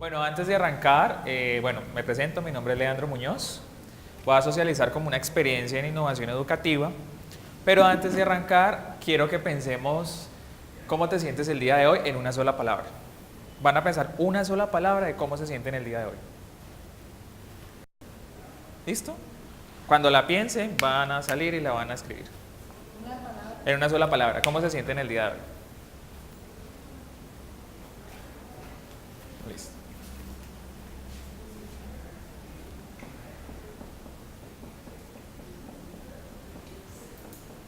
Bueno, antes de arrancar, me presento, mi nombre es Leandro Muñoz. Voy a socializar como una experiencia en innovación educativa, pero antes de arrancar, quiero que pensemos cómo te sientes el día de hoy en una sola palabra. Van a pensar una sola palabra de cómo se sienten el día de hoy. ¿Listo? Cuando la piensen, van a salir y la van a escribir. En una sola palabra, ¿cómo se sienten el día de hoy? Listo.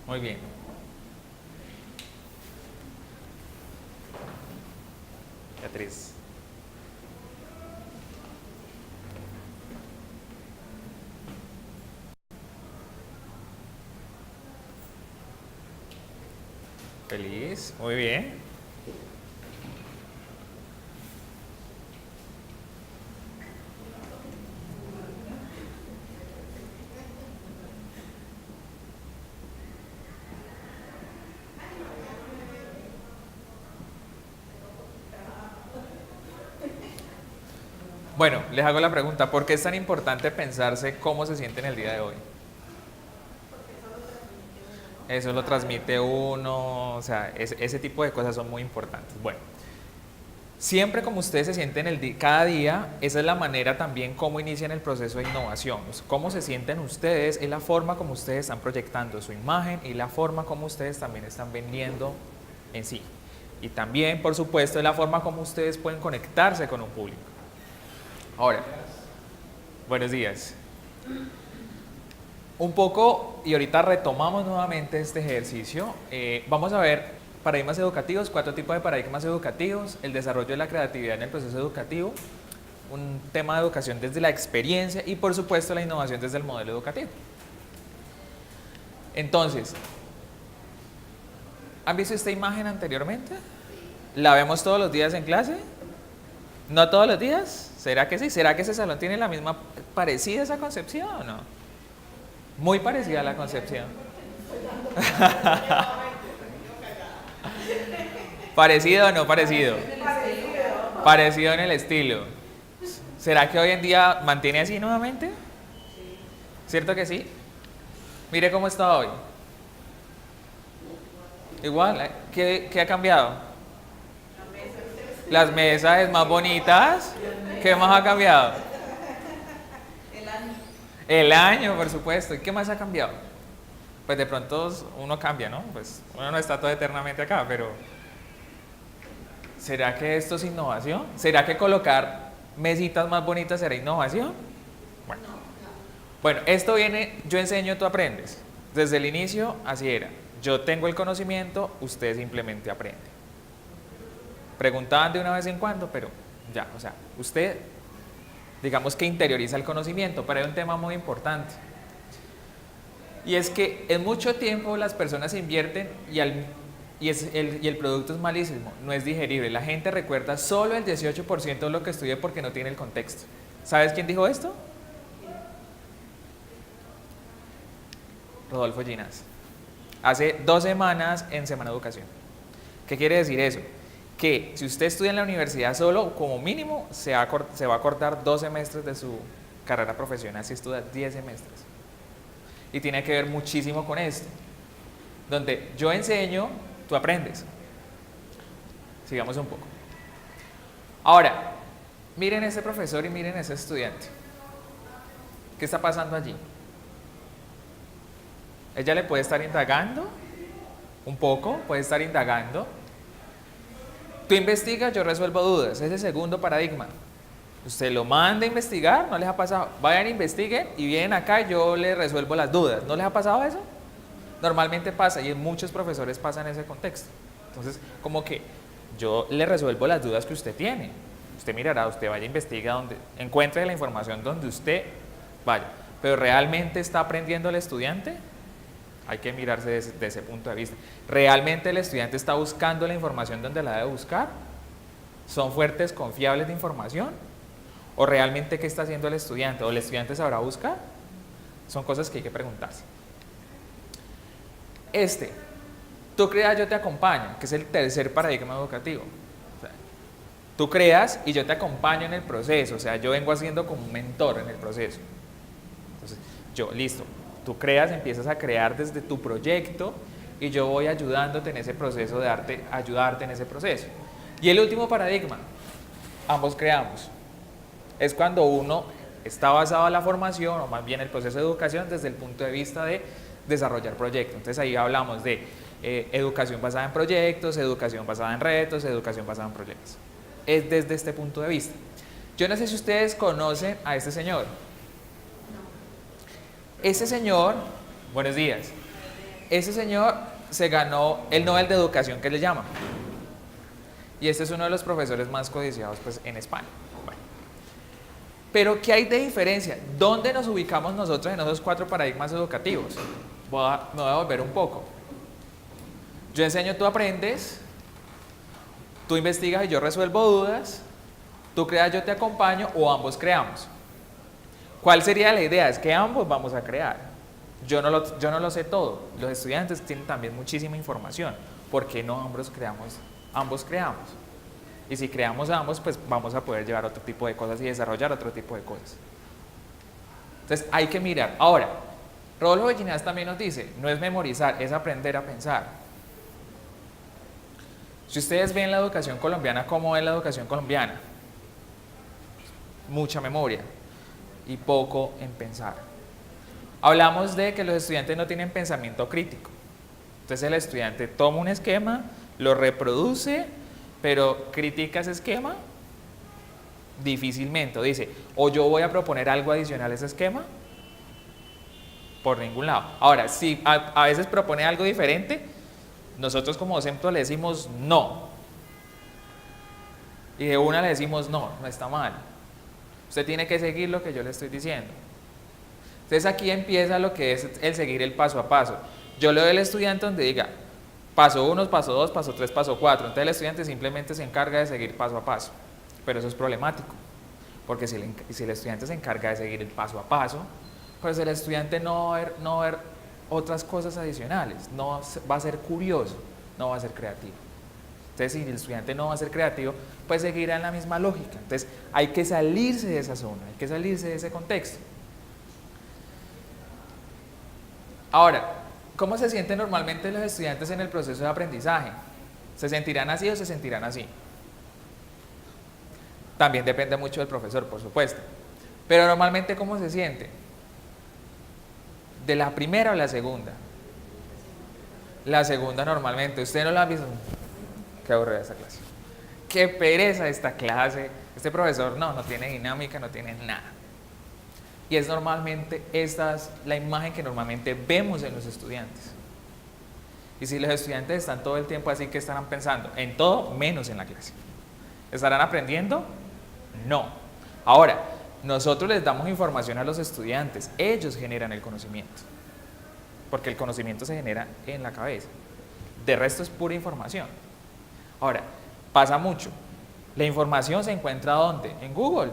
Muy bien. Beatriz. Feliz. Muy bien. Bueno, les hago la pregunta, ¿por qué es tan importante pensarse cómo se sienten el día de hoy? Eso lo transmite uno, o sea, ese tipo de cosas son muy importantes. Bueno, siempre como ustedes se sienten cada día, esa es la manera también como inician el proceso de innovación. O sea, cómo se sienten ustedes es la forma como ustedes están proyectando su imagen y la forma como ustedes también están vendiendo en sí. Y también, por supuesto, es la forma como ustedes pueden conectarse con un público. Ahora, buenos días. Un poco, y ahorita retomamos nuevamente este ejercicio, vamos a ver paradigmas educativos, 4 tipos de paradigmas educativos, el desarrollo de la creatividad en el proceso educativo, un tema de educación desde la experiencia y por supuesto la innovación desde el modelo educativo. Entonces, ¿han visto esta imagen anteriormente? ¿La vemos todos los días en clase? ¿No todos los días? ¿Será que sí? ¿Será que ese salón tiene la misma, parecida esa concepción o no? Muy parecida a la concepción. ¿Parecido o no parecido? Parecido en el estilo. ¿Será que hoy en día mantiene así nuevamente? ¿Cierto que sí? Mire cómo está hoy. Igual, ¿qué ha cambiado? Las mesas más bonitas. ¿Qué más ha cambiado? El año, por supuesto. ¿Y qué más ha cambiado? Pues de pronto uno cambia, ¿no? Pues uno no está todo eternamente acá, pero ¿será que esto es innovación? ¿Será que colocar mesitas más bonitas será innovación? Bueno, esto viene, yo enseño, tú aprendes. Desde el inicio, así era. Yo tengo el conocimiento, usted simplemente aprende. Preguntaban de una vez en cuando, pero ya, o sea, usted, digamos que interioriza el conocimiento, pero hay un tema muy importante. Y es que en mucho tiempo las personas invierten y el producto es malísimo, no es digerible. La gente recuerda solo el 18% de lo que estudia porque no tiene el contexto. ¿Sabes quién dijo esto? Rodolfo Ginás. Hace 2 semanas en Semana de Educación. ¿Qué quiere decir eso? Que si usted estudia en la universidad solo, como mínimo, se va a cortar 2 semestres de su carrera profesional si estudia 10 semestres. Y tiene que ver muchísimo con esto. Donde yo enseño, tú aprendes. Sigamos un poco. Ahora, miren ese profesor y miren ese estudiante. ¿Qué está pasando allí? Ella le puede estar indagando, un poco, puede estar indagando. Tú investigas, yo resuelvo dudas. Ese es el segundo paradigma. Usted lo manda a investigar, ¿no les ha pasado? Vayan, investiguen y vienen acá y yo les resuelvo las dudas. ¿No les ha pasado eso? Normalmente pasa y en muchos profesores pasa en ese contexto. Entonces, como que yo le resuelvo las dudas que usted tiene. Usted mirará, usted vaya, investiga, donde encuentre la información donde usted vaya. Pero ¿realmente está aprendiendo el estudiante? Hay que mirarse desde ese punto de vista. ¿Realmente el estudiante está buscando la información donde la debe buscar? ¿Son fuentes confiables de información? ¿O realmente qué está haciendo el estudiante? ¿O el estudiante sabrá buscar? Son cosas que hay que preguntarse. Tú creas, yo te acompaño, que es el tercer paradigma educativo. O sea, Tú creas y yo te acompaño en el proceso, o sea, yo vengo haciendo como un mentor en el proceso. Entonces, yo, listo, tú creas, empiezas a crear desde tu proyecto y yo voy ayudándote en ese proceso, ayudarte en ese proceso. Y el último paradigma, ambos creamos. Es cuando uno está basado en la formación, o más bien el proceso de educación, desde el punto de vista de desarrollar proyectos. Entonces ahí hablamos de educación basada en proyectos, educación basada en retos, educación basada en proyectos. Es desde este punto de vista. Yo no sé si ustedes conocen a este señor. Ese señor, buenos días, ese señor se ganó el Nobel de Educación que le llaman. Y este es uno de los profesores más codiciados pues, en España. Bueno. Pero ¿qué hay de diferencia? ¿Dónde nos ubicamos nosotros en esos 4 paradigmas educativos? Me voy a volver un poco. Yo enseño, tú aprendes, tú investigas y yo resuelvo dudas, tú creas, yo te acompaño o ambos creamos. ¿Cuál sería la idea? Es que ambos vamos a crear. Yo no lo sé todo. Los estudiantes tienen también muchísima información. ¿Por qué no ambos creamos? Ambos creamos. Y si creamos ambos, pues vamos a poder llevar otro tipo de cosas y desarrollar otro tipo de cosas. Entonces hay que mirar. Ahora, Rodolfo Bellinas también nos dice, no es memorizar, es aprender a pensar. Si ustedes ven la educación colombiana, ¿cómo es la educación colombiana? Mucha memoria y poco en pensar. Hablamos de que los estudiantes no tienen pensamiento crítico. Entonces el estudiante toma un esquema, lo reproduce, pero critica ese esquema difícilmente. Dice, o yo voy a proponer algo adicional a ese esquema, por ningún lado. Ahora, si a veces propone algo diferente, nosotros como docentes le decimos no. Y de una le decimos no, no está mal. Usted tiene que seguir lo que yo le estoy diciendo. Entonces aquí empieza lo que es el seguir el paso a paso. Yo le doy al estudiante donde diga paso 1, paso 2, paso 3, paso 4. Entonces el estudiante simplemente se encarga de seguir paso a paso. Pero eso es problemático. Porque si el estudiante se encarga de seguir el paso a paso, pues el estudiante no va a ver otras cosas adicionales, no va a ser curioso, no va a ser creativo. Entonces, si el estudiante no va a ser creativo, pues seguirá en la misma lógica. Entonces, hay que salirse de esa zona, hay que salirse de ese contexto. Ahora, ¿cómo se sienten normalmente los estudiantes en el proceso de aprendizaje? ¿Se sentirán así o se sentirán así? También depende mucho del profesor, por supuesto. Pero normalmente, ¿cómo se siente? ¿De la primera o la segunda? La segunda normalmente. Usted no la ha visto. Qué aburrida esta clase. Qué pereza esta clase. Este profesor no tiene dinámica, no tiene nada. Y es normalmente, esta es la imagen que normalmente vemos en los estudiantes. Y si los estudiantes están todo el tiempo así, ¿qué estarán pensando? En todo menos en la clase. ¿Estarán aprendiendo? No. Ahora, nosotros les damos información a los estudiantes, ellos generan el conocimiento, porque el conocimiento se genera en la cabeza, de resto es pura información. Ahora, pasa mucho, la información se encuentra ¿dónde? En Google.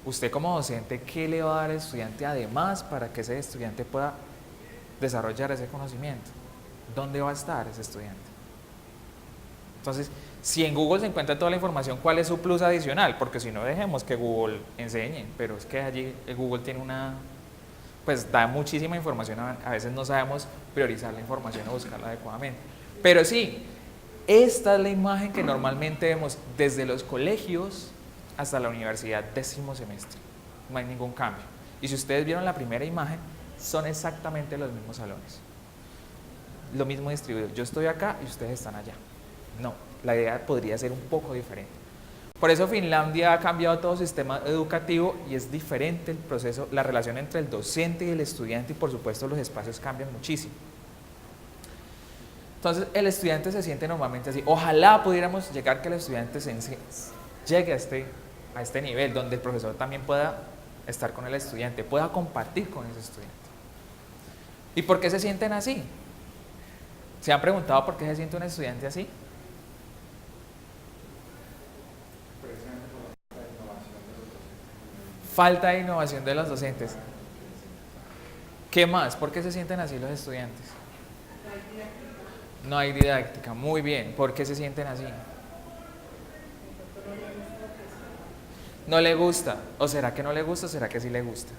Usted como docente, ¿qué le va a dar al estudiante además para que ese estudiante pueda desarrollar ese conocimiento? ¿Dónde va a estar ese estudiante? Entonces, si en Google se encuentra toda la información, ¿cuál es su plus adicional? Porque si no, dejemos que Google enseñe, pero es que allí Google tiene pues da muchísima información, a veces no sabemos priorizar la información o buscarla adecuadamente. Pero sí, esta es la imagen que normalmente vemos desde los colegios hasta la universidad 10º semestre. No hay ningún cambio. Y si ustedes vieron la primera imagen, son exactamente los mismos salones. Lo mismo distribuido. Yo estoy acá y ustedes están allá. No, la idea podría ser un poco diferente. Por eso Finlandia ha cambiado todo su sistema educativo y es diferente el proceso, la relación entre el docente y el estudiante y por supuesto los espacios cambian muchísimo. Entonces el estudiante se siente normalmente así. Ojalá pudiéramos llegar que el estudiante llegue a este nivel donde el profesor también pueda estar con el estudiante, pueda compartir con ese estudiante. ¿Y por qué se sienten así? ¿Se han preguntado por qué se siente un estudiante así? Falta de innovación de los docentes. ¿Qué más? ¿Por qué se sienten así los estudiantes? No hay didáctica. Muy bien. ¿Por qué se sienten así? No le gusta. ¿O será que no le gusta o será que sí le gusta?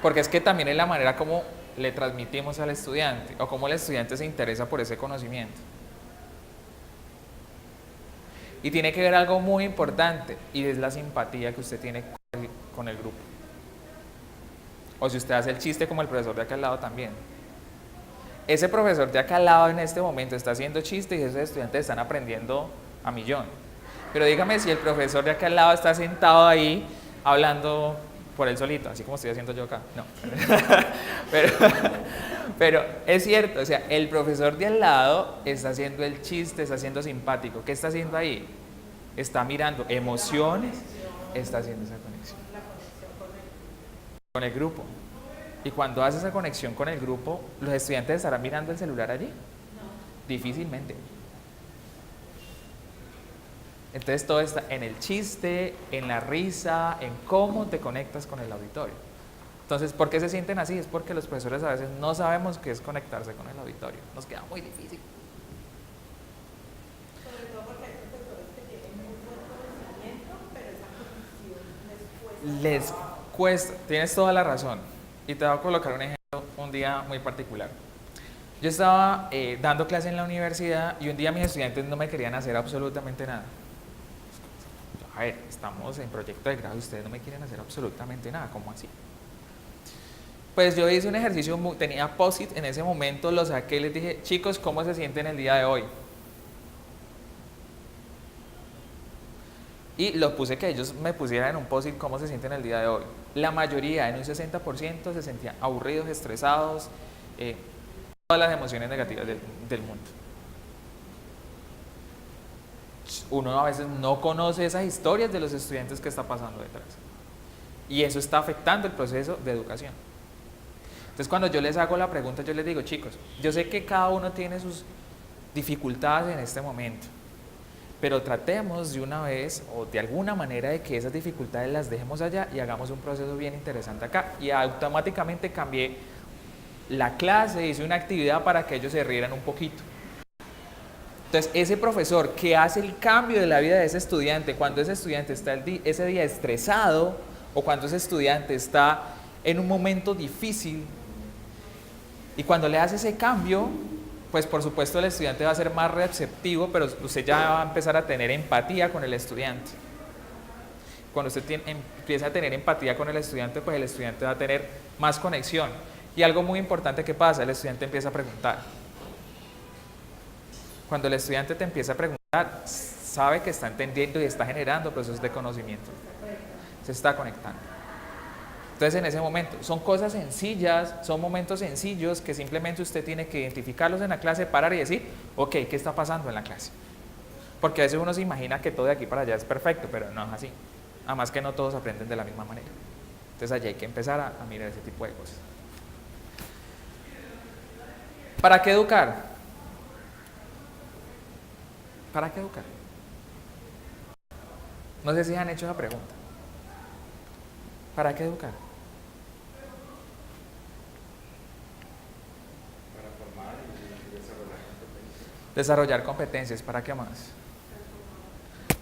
Porque es que también es la manera como le transmitimos al estudiante o cómo el estudiante se interesa por ese conocimiento. Y tiene que ver algo muy importante y es la simpatía que usted tiene con el grupo. O si usted hace el chiste como el profesor de acá al lado también. Ese profesor de acá al lado en este momento está haciendo chiste y esos estudiantes están aprendiendo a millón. Pero dígame si el profesor de acá al lado está sentado ahí hablando por él solito, así como estoy haciendo yo acá. No. pero es cierto, o sea, el profesor de al lado está haciendo el chiste, está siendo simpático. ¿Qué está haciendo ahí? Está mirando emociones, está haciendo esa conexión con el grupo. Y cuando hace esa conexión con el grupo, ¿los estudiantes estarán mirando el celular allí? No. Difícilmente. Entonces todo está en el chiste, en la risa, en cómo te conectas con el auditorio. Entonces, ¿por qué se sienten así? Es porque los profesores a veces no sabemos qué es conectarse con el auditorio. Nos queda muy difícil. Sobre todo porque hay profesores que tienen muy buen conocimiento, pero esa conexión les cuesta. Tienes toda la razón. Y te voy a colocar un ejemplo, un día muy particular. Yo estaba dando clase en la universidad y un día mis estudiantes no me querían hacer absolutamente nada. A ver, estamos en proyecto de grado y ustedes no me quieren hacer absolutamente nada, ¿cómo así? Pues yo hice un ejercicio, tenía post-it en ese momento, lo saqué y les dije, chicos, ¿cómo se sienten el día de hoy? Y lo puse que ellos me pusieran en un post-it cómo se sienten el día de hoy. La mayoría, en un 60%, se sentían aburridos, estresados, todas las emociones negativas del mundo. Uno a veces no conoce esas historias de los estudiantes que está pasando detrás. Y eso está afectando el proceso de educación. Entonces, cuando yo les hago la pregunta, yo les digo, chicos, yo sé que cada uno tiene sus dificultades en este momento, pero tratemos de una vez o de alguna manera de que esas dificultades las dejemos allá y hagamos un proceso bien interesante acá. Y automáticamente cambié la clase, hice una actividad para que ellos se rieran un poquito. Entonces, ese profesor que hace el cambio de la vida de ese estudiante, cuando ese estudiante está ese día estresado o cuando ese estudiante está en un momento difícil y cuando le hace ese cambio, pues por supuesto el estudiante va a ser más receptivo, pero usted ya va a empezar a tener empatía con el estudiante. Cuando usted empieza a tener empatía con el estudiante, pues el estudiante va a tener más conexión. Y algo muy importante que pasa, el estudiante empieza a preguntar. Cuando el estudiante te empieza a preguntar, sabe que está entendiendo y está generando procesos de conocimiento. Se está conectando. Entonces, en ese momento, son cosas sencillas, son momentos sencillos que simplemente usted tiene que identificarlos en la clase, parar y decir, ok, ¿qué está pasando en la clase? Porque a veces uno se imagina que todo de aquí para allá es perfecto, pero no es así. Además que no todos aprenden de la misma manera. Entonces, allí hay que empezar a mirar ese tipo de cosas. ¿Para qué educar? ¿Para qué educar? No sé si han hecho esa pregunta. ¿Para qué educar? Para formar y desarrollar competencias. Desarrollar competencias, ¿para qué más?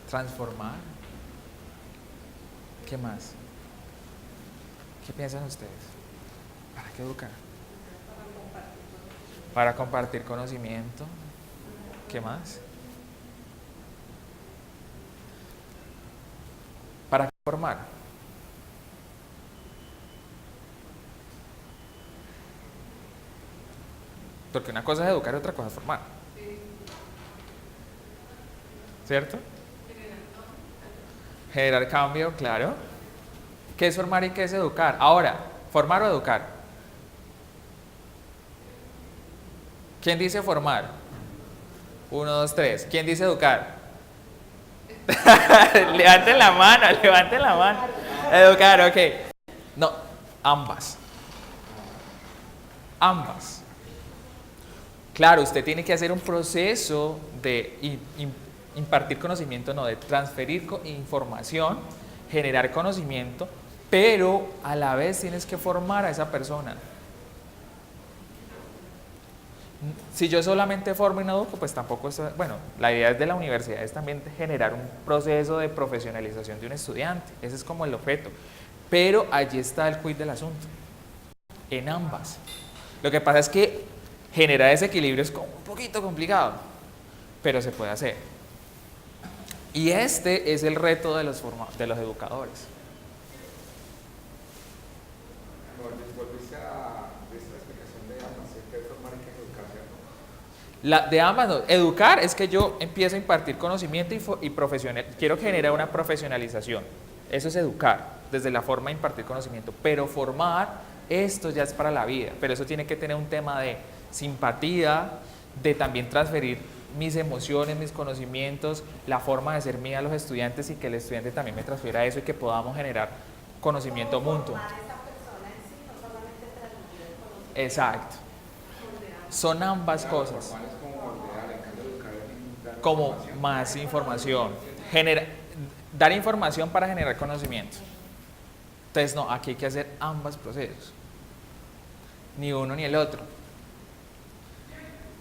Transformar. ¿Qué más? ¿Qué piensan ustedes? ¿Para qué educar? Para compartir conocimiento. ¿Qué más? ¿Para formar? Porque una cosa es educar y otra cosa es formar. ¿Cierto? Generar cambio, claro. ¿Qué es formar y qué es educar? Ahora, ¿formar o educar? ¿Quién dice formar? 1, 2, 3. ¿Quién dice educar? Levanten la mano, levanten la mano. Educar, ok. No, ambas. Ambas. Claro, usted tiene que hacer un proceso de impartir conocimiento, no, de transferir información, generar conocimiento, pero a la vez tienes que formar a esa persona. Si yo solamente formo y no educo, pues tampoco es, bueno, la idea de la universidad es también generar un proceso de profesionalización de un estudiante, ese es como el objeto, pero allí está el quid del asunto, en ambas. Lo que pasa es que generar ese equilibrio es como un poquito complicado, pero se puede hacer. Y este es el reto de los educadores. Volviste a esta explicación de ambas, que es formar y que es educar, ¿cierto? De ambas, no. Educar es que yo empiezo a impartir conocimiento y quiero generar una profesionalización. Eso es educar, desde la forma de impartir conocimiento. Pero formar, esto ya es para la vida. Pero eso tiene que tener un tema de simpatía, de también transferir mis emociones, mis conocimientos, la forma de ser mía a los estudiantes y que el estudiante también me transfiera eso y que podamos generar conocimiento mutuo. Exacto. Son ambas cosas. Formar es como ordenar, en cambio educar es dar Como información. más información. Dar información para generar conocimiento. Entonces, no, aquí hay que hacer ambos procesos. Ni uno ni el otro.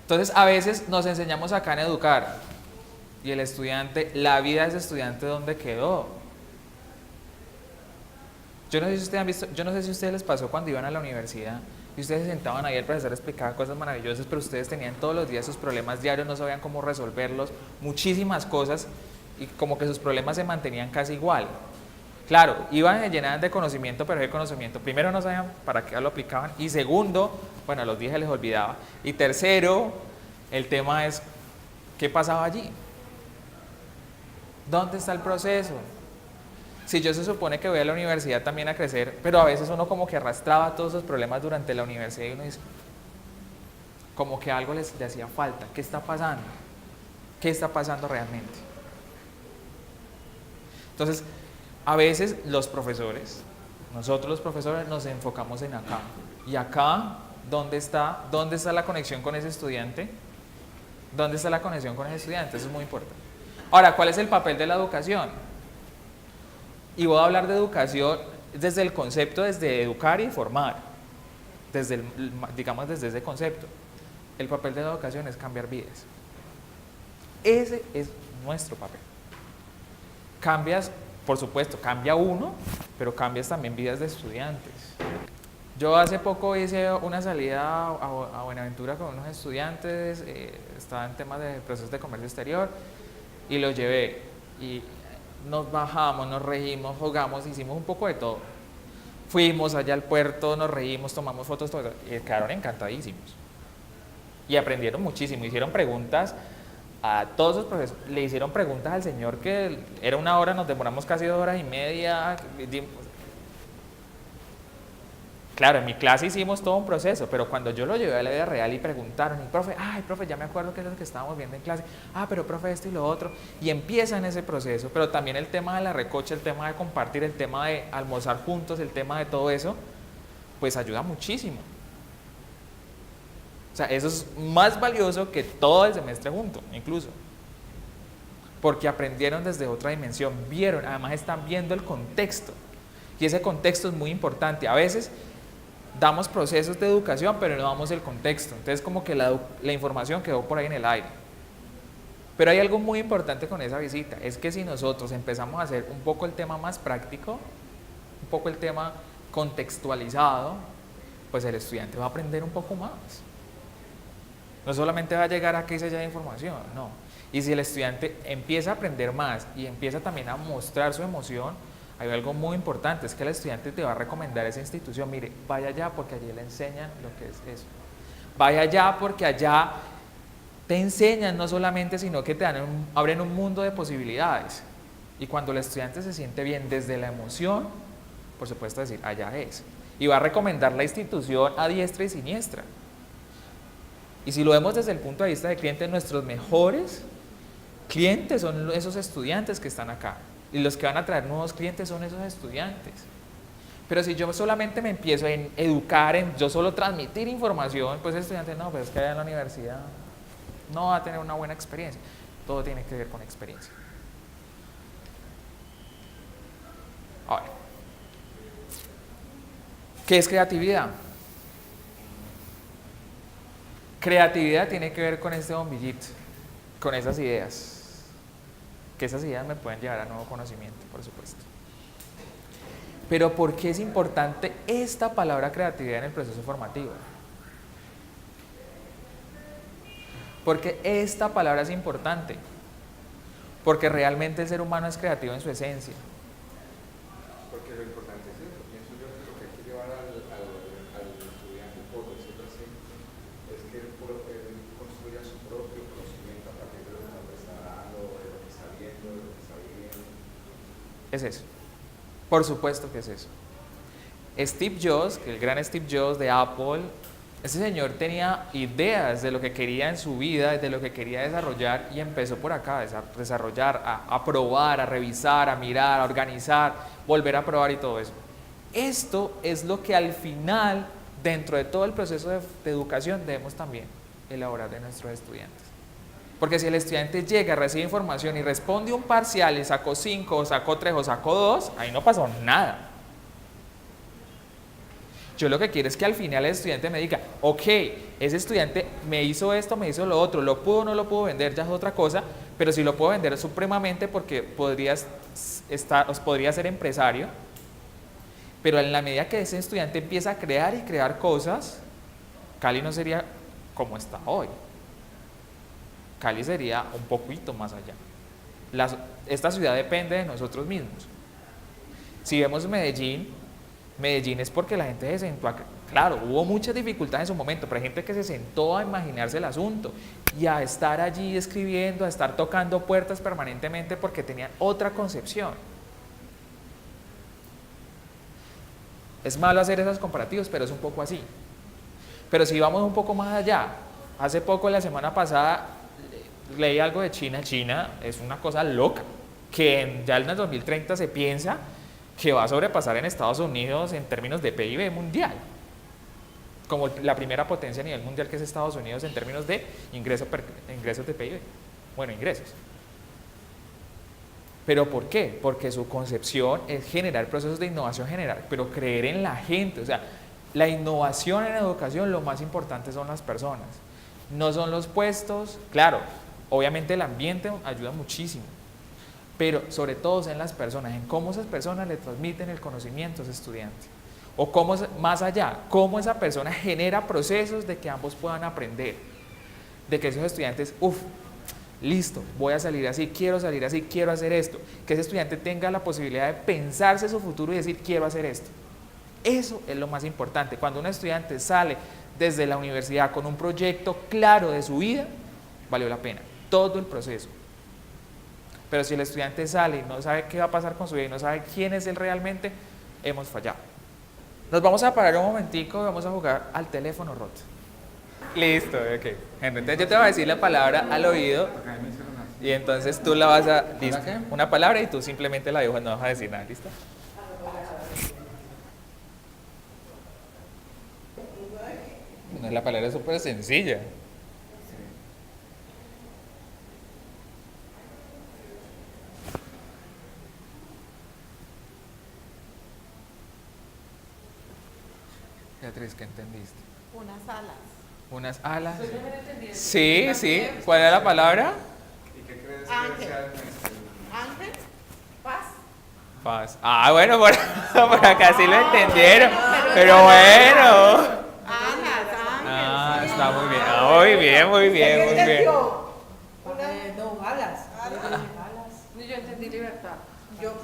Entonces, a veces nos enseñamos acá en educar y el estudiante, la vida de ese estudiante, ¿dónde quedó? Yo no sé si ustedes han visto, yo no sé si a ustedes les pasó cuando iban a la universidad y ustedes se sentaban ahí, el profesor explicaba cosas maravillosas, pero ustedes tenían todos los días sus problemas diarios, no sabían cómo resolverlos, muchísimas cosas, y como que sus problemas se mantenían casi igual. Claro, iban llenadas de conocimiento, pero ese conocimiento, primero no sabían para qué lo aplicaban, y segundo, bueno, a los días se les olvidaba, y tercero, el tema es, ¿qué pasaba allí? ¿Dónde está el proceso? Si yo se supone que voy a la universidad también a crecer, pero a veces uno como que arrastraba todos esos problemas durante la universidad y uno dice, como que algo le hacía falta. ¿Qué está pasando? ¿Qué está pasando realmente? Entonces, a veces los profesores, nosotros los profesores nos enfocamos en acá. Y acá, ¿dónde está la conexión con ese estudiante? ¿Dónde está la conexión con ese estudiante? Eso es muy importante. Ahora, ¿cuál es el papel de la educación? Y voy a hablar de educación desde el concepto, desde educar y formar, digamos desde ese concepto. El papel de la educación es cambiar vidas. Ese es nuestro papel. Cambias, por supuesto, cambia uno, pero cambias también vidas de estudiantes. Yo hace poco hice una salida a Buenaventura con unos estudiantes, estaba en temas de procesos de comercio exterior, y los llevé. Y nos bajamos, nos reímos, jugamos, hicimos un poco de todo. Fuimos allá al puerto, nos reímos, tomamos fotos, todo, y quedaron encantadísimos. Y aprendieron muchísimo, hicieron preguntas a todos los profesores, le hicieron preguntas al señor que era una hora, nos demoramos casi 2 horas y media. Claro, en mi clase hicimos todo un proceso, pero cuando yo lo llevé a la vida real y preguntaron, y profe, ay, profe, ya me acuerdo que es lo que estábamos viendo en clase, pero profe, esto y lo otro, y empiezan ese proceso, pero también el tema de la recocha, el tema de compartir, el tema de almorzar juntos, el tema de todo eso, pues ayuda muchísimo. O sea, eso es más valioso que todo el semestre junto, incluso. Porque aprendieron desde otra dimensión, vieron, además están viendo el contexto. Y ese contexto es muy importante. A veces damos procesos de educación, pero no damos el contexto. Entonces como que la información quedó por ahí en el aire. Pero hay algo muy importante con esa visita, es que si nosotros empezamos a hacer un poco el tema más práctico, un poco el tema contextualizado, pues el estudiante va a aprender un poco más. No solamente va a llegar a que se haya información, no. Y si el estudiante empieza a aprender más y empieza también a mostrar su emoción, hay algo muy importante, es que el estudiante te va a recomendar esa institución. Mire, vaya allá porque allí le enseñan lo que es eso. Vaya allá porque allá te enseñan no solamente, sino que te abren un mundo de posibilidades. Y cuando el estudiante se siente bien desde la emoción, por supuesto decir, allá es. Y va a recomendar la institución a diestra y siniestra. Y si lo vemos desde el punto de vista de cliente, nuestros mejores clientes son esos estudiantes que están acá. Y los que van a traer nuevos clientes son esos estudiantes. Pero si yo solamente me empiezo a educar, en yo solo transmitir información, pues el estudiante no, pues es que allá en la universidad no va a tener una buena experiencia. Todo tiene que ver con experiencia. Ahora, ¿qué es creatividad? Creatividad tiene que ver con este bombillito, con esas ideas. Que esas ideas me pueden llevar a nuevo conocimiento, por supuesto. Pero ¿por qué es importante esta palabra creatividad en el proceso formativo? Porque esta palabra es importante. Porque realmente el ser humano es creativo en su esencia. Porque lo importante es eso, pienso yo que lo que hay que llevar al estudiante, por decirlo así, es que él construya su propio conocimiento a partir de lo que está dando, de lo que está viendo, de lo que está viviendo. Es eso. Por supuesto que es eso. Steve Jobs, el gran Steve Jobs de Apple, ese señor tenía ideas de lo que quería en su vida, de lo que quería desarrollar y empezó por acá a desarrollar, a probar, a revisar, a mirar, a organizar, volver a probar y todo eso. Esto es lo que al final, dentro de todo el proceso de educación, debemos también elaborar de nuestros estudiantes. Porque si el estudiante llega, recibe información y responde un parcial y sacó 5, o sacó 3, o sacó 2, ahí no pasó nada. Yo lo que quiero es que al final el estudiante me diga, ok, ese estudiante me hizo esto, me hizo lo otro, lo pudo o no lo pudo vender, ya es otra cosa, pero si lo puedo vender supremamente porque podría ser empresario, pero en la medida que ese estudiante empieza a crear y crear cosas, Cali no sería como está hoy. Cali sería un poquito más allá. Esta ciudad depende de nosotros mismos. Si vemos Medellín es porque la gente se sentó a... Claro, hubo muchas dificultades en su momento, pero hay gente que se sentó a imaginarse el asunto y a estar allí escribiendo, a estar tocando puertas permanentemente porque tenían otra concepción. Es malo hacer esos comparativos, pero es un poco así. Pero si vamos un poco más allá, hace poco, la semana pasada, leí algo de China. China es una cosa loca, que ya en el 2030 se piensa que va a sobrepasar en Estados Unidos en términos de PIB mundial, como la primera potencia a nivel mundial que es Estados Unidos en términos de ingresos de PIB, bueno, ingresos. ¿Pero por qué? Porque su concepción es generar procesos de innovación, pero creer en la gente, o sea, la innovación en educación, lo más importante son las personas, no son los puestos. Claro, obviamente el ambiente ayuda muchísimo, pero sobre todo en las personas, en cómo esas personas le transmiten el conocimiento a ese estudiante. O cómo, más allá, cómo esa persona genera procesos de que ambos puedan aprender. De que esos estudiantes, listo, voy a salir así, quiero hacer esto. Que ese estudiante tenga la posibilidad de pensarse su futuro y decir, quiero hacer esto. Eso es lo más importante. Cuando un estudiante sale desde la universidad con un proyecto claro de su vida, valió la pena, todo el proceso. Pero si el estudiante sale y no sabe qué va a pasar con su vida y no sabe quién es él realmente, hemos fallado. Nos vamos a parar un momentico y vamos a jugar al teléfono roto. Listo, ok. Entonces yo te voy a decir la palabra al oído y entonces tú la vas a... Listo, una palabra y tú simplemente la dibujas, no vas a decir nada, ¿listo? La palabra es súper sencilla. Beatriz, ¿qué entendiste? Unas alas. ¿Unas alas? Sí, sí. ¿Cuál era la palabra? ¿Y qué crees Ángel. que sea el maestro? Ángel. Paz. Paz. Ah, bueno, por acá sí lo entendieron. Pero bueno. Alas, Ah, ángeles. está muy bien. Ah, muy bien, muy bien, muy bien. No, alas. Yo entendí libertad.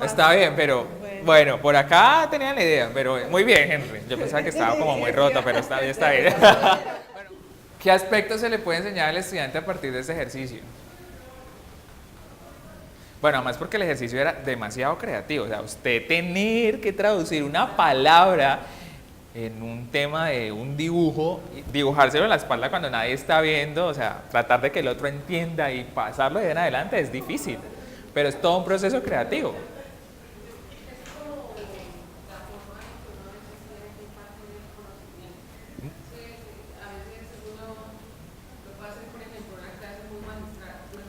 Está bien, pero bueno, por acá tenían la idea, pero muy bien, Henry. Yo pensaba que estaba como muy rota, pero está bien, está bien. ¿Qué aspectos se le puede enseñar al estudiante a partir de ese ejercicio? Bueno, además porque el ejercicio era demasiado creativo, o sea, usted tener que traducir una palabra en un tema de un dibujo, dibujárselo en la espalda cuando nadie está viendo, o sea, tratar de que el otro entienda y pasarlo de en adelante es difícil, pero es todo un proceso creativo.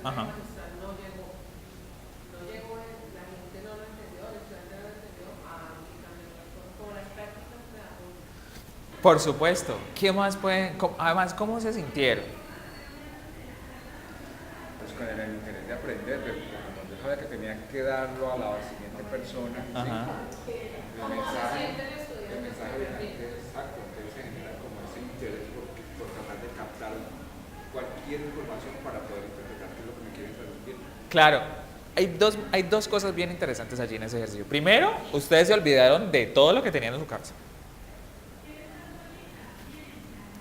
Ajá. Por supuesto. ¿Qué más pueden? Además, ¿cómo se sintieron? Pues con el interés de aprender, pero como yo sabía que tenía que darlo a la siguiente persona, Ajá. ¿sí? El mensaje de antes, exacto, entonces se genera como ese interés por tratar de captar cualquier información para poder interpretar qué es lo que me quieren transmitir. Claro, hay dos cosas bien interesantes allí en ese ejercicio. Primero, ustedes se olvidaron de todo lo que tenían en su cabeza.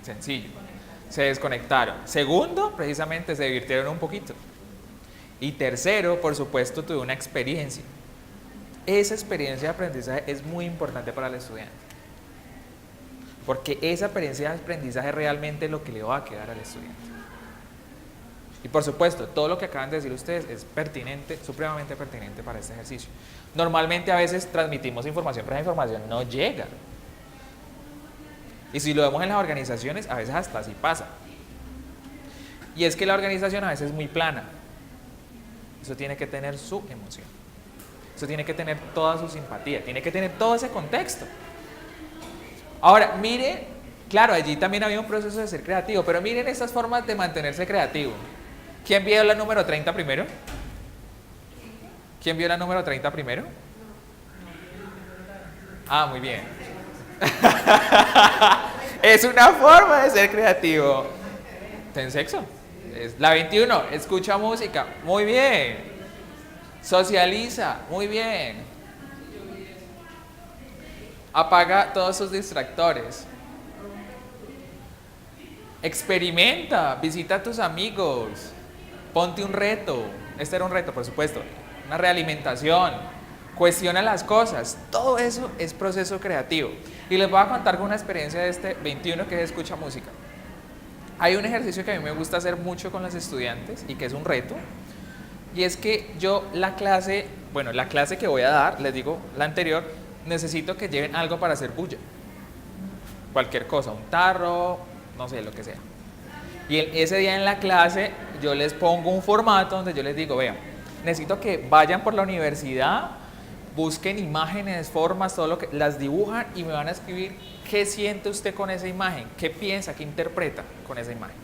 Sencillo. Se desconectaron. Segundo, precisamente se divirtieron un poquito. Y tercero, por supuesto, tuve una experiencia. Esa experiencia de aprendizaje es muy importante para el estudiante. Porque esa experiencia de aprendizaje es realmente lo que le va a quedar al estudiante. Y por supuesto, todo lo que acaban de decir ustedes es pertinente, supremamente pertinente para este ejercicio. Normalmente a veces transmitimos información, pero esa información no llega. Y si lo vemos en las organizaciones, a veces hasta así pasa. Y es que la organización a veces es muy plana. Eso tiene que tener su emoción. Eso tiene que tener toda su simpatía, tiene que tener todo ese contexto. Ahora, mire, claro, allí también había un proceso de ser creativo, pero miren esas formas de mantenerse creativo. ¿Quién vio la número 30 primero? ¿Quién vio la número 30 primero? Ah, muy bien. Es una forma de ser creativo. ¿Ten sexo? Es la 21, escucha música. Muy bien. Socializa. Muy bien. Apaga todos sus distractores. Experimenta. Visita a tus amigos. Ponte un reto. Este era un reto, por supuesto. Una realimentación. Cuestiona las cosas. Todo eso es proceso creativo. Y les voy a contar con una experiencia de este 21 que es escucha música. Hay un ejercicio que a mí me gusta hacer mucho con los estudiantes y que es un reto. Y es que yo la clase que voy a dar, les digo la anterior, necesito que lleven algo para hacer bulla. Cualquier cosa, un tarro, no sé, lo que sea. Y ese día en la clase yo les pongo un formato donde yo les digo, vean, necesito que vayan por la universidad, busquen imágenes, formas, todo lo que las dibujan y me van a escribir qué siente usted con esa imagen, qué piensa, qué interpreta con esa imagen.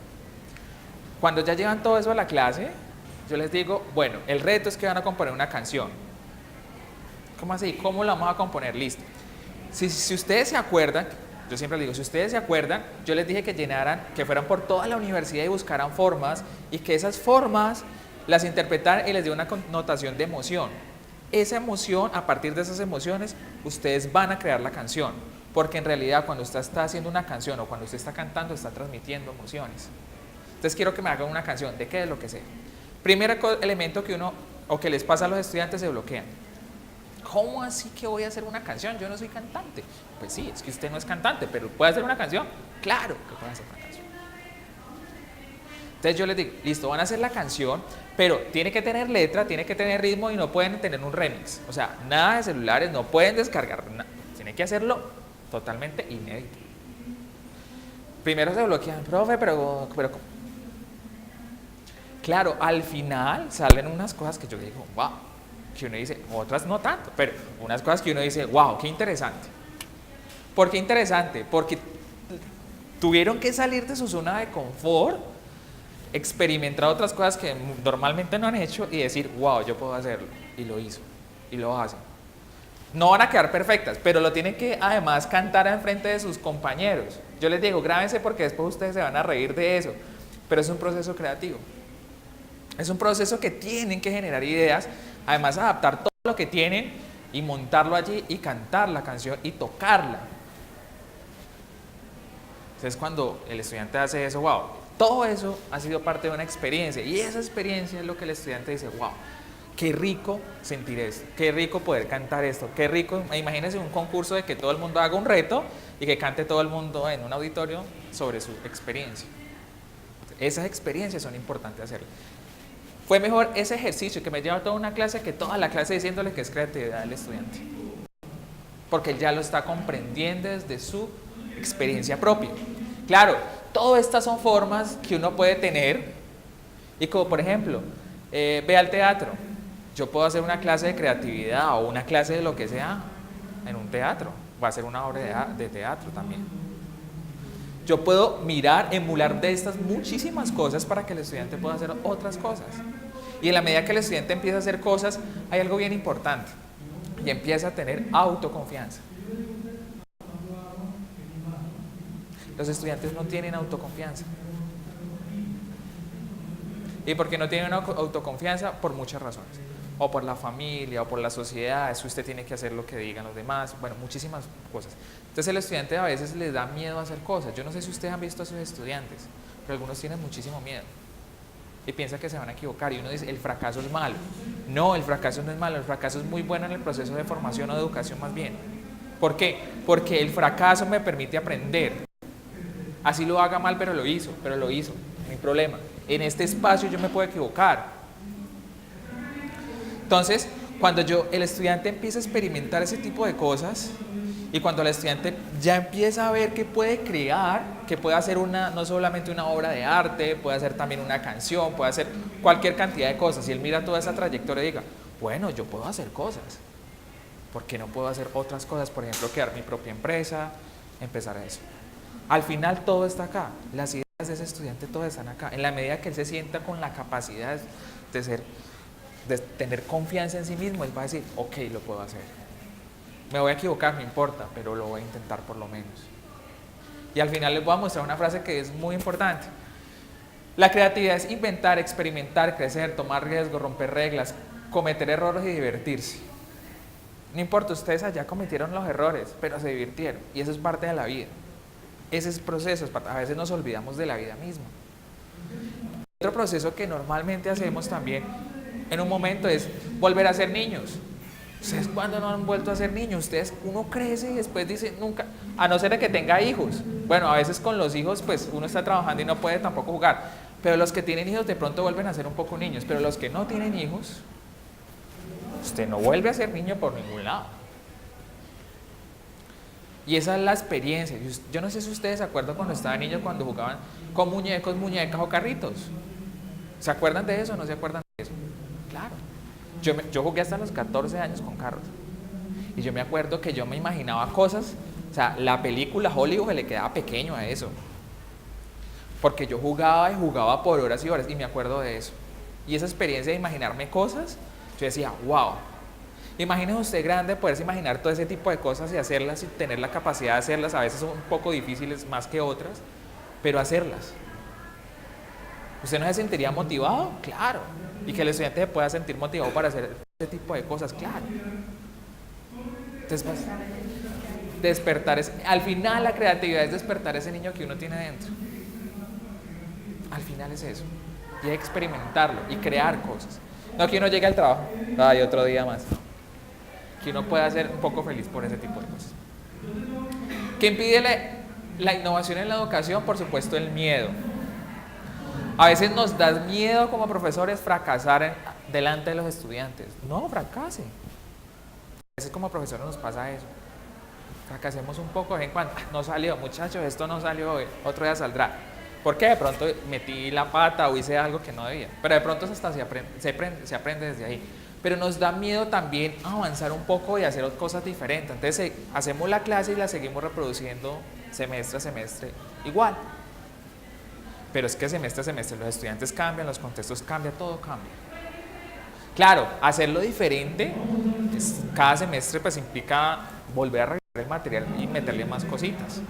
Cuando ya llevan todo eso a la clase, yo les digo, bueno, el reto es que van a componer una canción. ¿Cómo así? ¿Cómo la vamos a componer? Listo. Si ustedes se acuerdan, yo siempre les digo, si ustedes se acuerdan, yo les dije que llenaran, que fueran por toda la universidad y buscaran formas y que esas formas las interpretaran y les dio una connotación de emoción. Esa emoción, a partir de esas emociones, ustedes van a crear la canción. Porque en realidad cuando usted está haciendo una canción o cuando usted está cantando, está transmitiendo emociones. Entonces quiero que me hagan una canción, de qué, de lo que sea. Primer elemento que uno, o que les pasa a los estudiantes, se bloquean. ¿Cómo así que voy a hacer una canción? Yo no soy cantante. Pues sí, es que usted no es cantante, pero ¿puede hacer una canción? Claro que puede hacer una canción. Entonces yo les digo, listo, van a hacer la canción, pero tiene que tener letra, tiene que tener ritmo y no pueden tener un remix. O sea, nada de celulares, no pueden descargar nada. Tienen que hacerlo totalmente inédito. Primero se bloquean, profe, pero claro, al final salen unas cosas que yo digo, wow, que uno dice, otras no tanto, pero unas cosas que uno dice, wow, qué interesante. ¿Por qué interesante? Porque tuvieron que salir de su zona de confort, experimentar otras cosas que normalmente no han hecho y decir, wow, yo puedo hacerlo. Y lo hizo, y lo hacen. No van a quedar perfectas, pero lo tienen que además cantar en frente de sus compañeros. Yo les digo, grábense porque después ustedes se van a reír de eso, pero es un proceso creativo. Es un proceso que tienen que generar ideas, además adaptar todo lo que tienen y montarlo allí y cantar la canción y tocarla. Entonces cuando el estudiante hace eso, wow, todo eso ha sido parte de una experiencia y esa experiencia es lo que el estudiante dice, wow, qué rico sentir esto, qué rico poder cantar esto, qué rico, imagínense un concurso de que todo el mundo haga un reto y que cante todo el mundo en un auditorio sobre su experiencia. Esas experiencias son importantes hacerlas. Fue mejor ese ejercicio que me lleva toda una clase que toda la clase diciéndole que es creatividad al estudiante. Porque él ya lo está comprendiendo desde su experiencia propia. Claro, todas estas son formas que uno puede tener y como por ejemplo, ve al teatro. Yo puedo hacer una clase de creatividad o una clase de lo que sea en un teatro. Va a ser una obra de teatro también. Yo puedo mirar, emular de estas muchísimas cosas para que el estudiante pueda hacer otras cosas. Y en la medida que el estudiante empieza a hacer cosas, hay algo bien importante. Y empieza a tener autoconfianza. Los estudiantes no tienen autoconfianza. ¿Y por qué no tienen autoconfianza? Por muchas razones. O por la familia, o por la sociedad, es que usted tiene que hacer lo que digan los demás, bueno, muchísimas cosas. Entonces el estudiante a veces les da miedo a hacer cosas. Yo no sé si ustedes han visto a sus estudiantes, pero algunos tienen muchísimo miedo. Y piensan que se van a equivocar, y uno dice, el fracaso es malo. No, el fracaso no es malo, el fracaso es muy bueno en el proceso de formación o de educación más bien. ¿Por qué? Porque el fracaso me permite aprender. Así lo haga mal, pero lo hizo, no hay problema. En este espacio yo me puedo equivocar. Entonces, cuando el estudiante empieza a experimentar ese tipo de cosas, y cuando el estudiante ya empieza a ver que puede crear, que puede hacer no solamente una obra de arte, puede hacer también una canción, puede hacer cualquier cantidad de cosas, y él mira toda esa trayectoria y diga, bueno, yo puedo hacer cosas, ¿por qué no puedo hacer otras cosas? Por ejemplo, crear mi propia empresa, empezar a eso. Al final todo está acá, las ideas de ese estudiante todas están acá, en la medida que él se sienta con la capacidad de tener confianza en sí mismo, él va a decir, ok, lo puedo hacer. Me voy a equivocar, no importa, pero lo voy a intentar por lo menos. Y al final les voy a mostrar una frase que es muy importante. La creatividad es inventar, experimentar, crecer, tomar riesgos, romper reglas, cometer errores y divertirse. No importa, ustedes allá cometieron los errores, pero se divirtieron. Y eso es parte de la vida. Ese es el proceso, a veces nos olvidamos de la vida misma. Otro proceso que normalmente hacemos también en un momento es volver a ser niños. ¿Ustedes cuándo no han vuelto a ser niños? Uno crece y después dice nunca, a no ser de que tenga hijos. Bueno, a veces con los hijos pues uno está trabajando y no puede tampoco jugar. Pero los que tienen hijos de pronto vuelven a ser un poco niños. Pero los que no tienen hijos, usted no vuelve a ser niño por ningún lado. Y esa es la experiencia. Yo no sé si ustedes se acuerdan cuando estaban niños, cuando jugaban con muñecos, muñecas o carritos. ¿Se acuerdan de eso o no se acuerdan de eso? Claro. Yo jugué hasta los 14 años con carros. Y yo me acuerdo que yo me imaginaba cosas, o sea, la película Hollywood le quedaba pequeño a eso. Porque yo jugaba y jugaba por horas y horas y me acuerdo de eso. Y esa experiencia de imaginarme cosas, yo decía, wow. Imagínese usted grande poderse imaginar todo ese tipo de cosas y hacerlas y tener la capacidad de hacerlas. A veces son un poco difíciles más que otras, pero hacerlas. ¿Usted no se sentiría motivado? Claro. Y que el estudiante se pueda sentir motivado para hacer ese tipo de cosas, claro. Entonces, pues, despertar al final la creatividad es despertar ese niño que uno tiene dentro. Al final es eso. Y experimentarlo y crear cosas. No que uno llegue al trabajo, hay otro día más. Que uno pueda ser un poco feliz por ese tipo de cosas. ¿Qué impide la innovación en la educación? Por supuesto, el miedo. A veces nos da miedo como profesores fracasar delante de los estudiantes. No, fracase. A veces como profesores nos pasa eso. Fracasemos un poco de vez en cuando. No salió, muchachos, esto no salió hoy, otro día saldrá. ¿Por qué? De pronto metí la pata o hice algo que no debía. Pero de pronto hasta se aprende desde ahí. Pero nos da miedo también avanzar un poco y hacer cosas diferentes. Entonces hacemos la clase y la seguimos reproduciendo semestre a semestre igual. Pero es que semestre a semestre los estudiantes cambian, los contextos cambian, todo cambia. Claro, hacerlo diferente, cada semestre pues implica volver a revisar el material y meterle más cositas.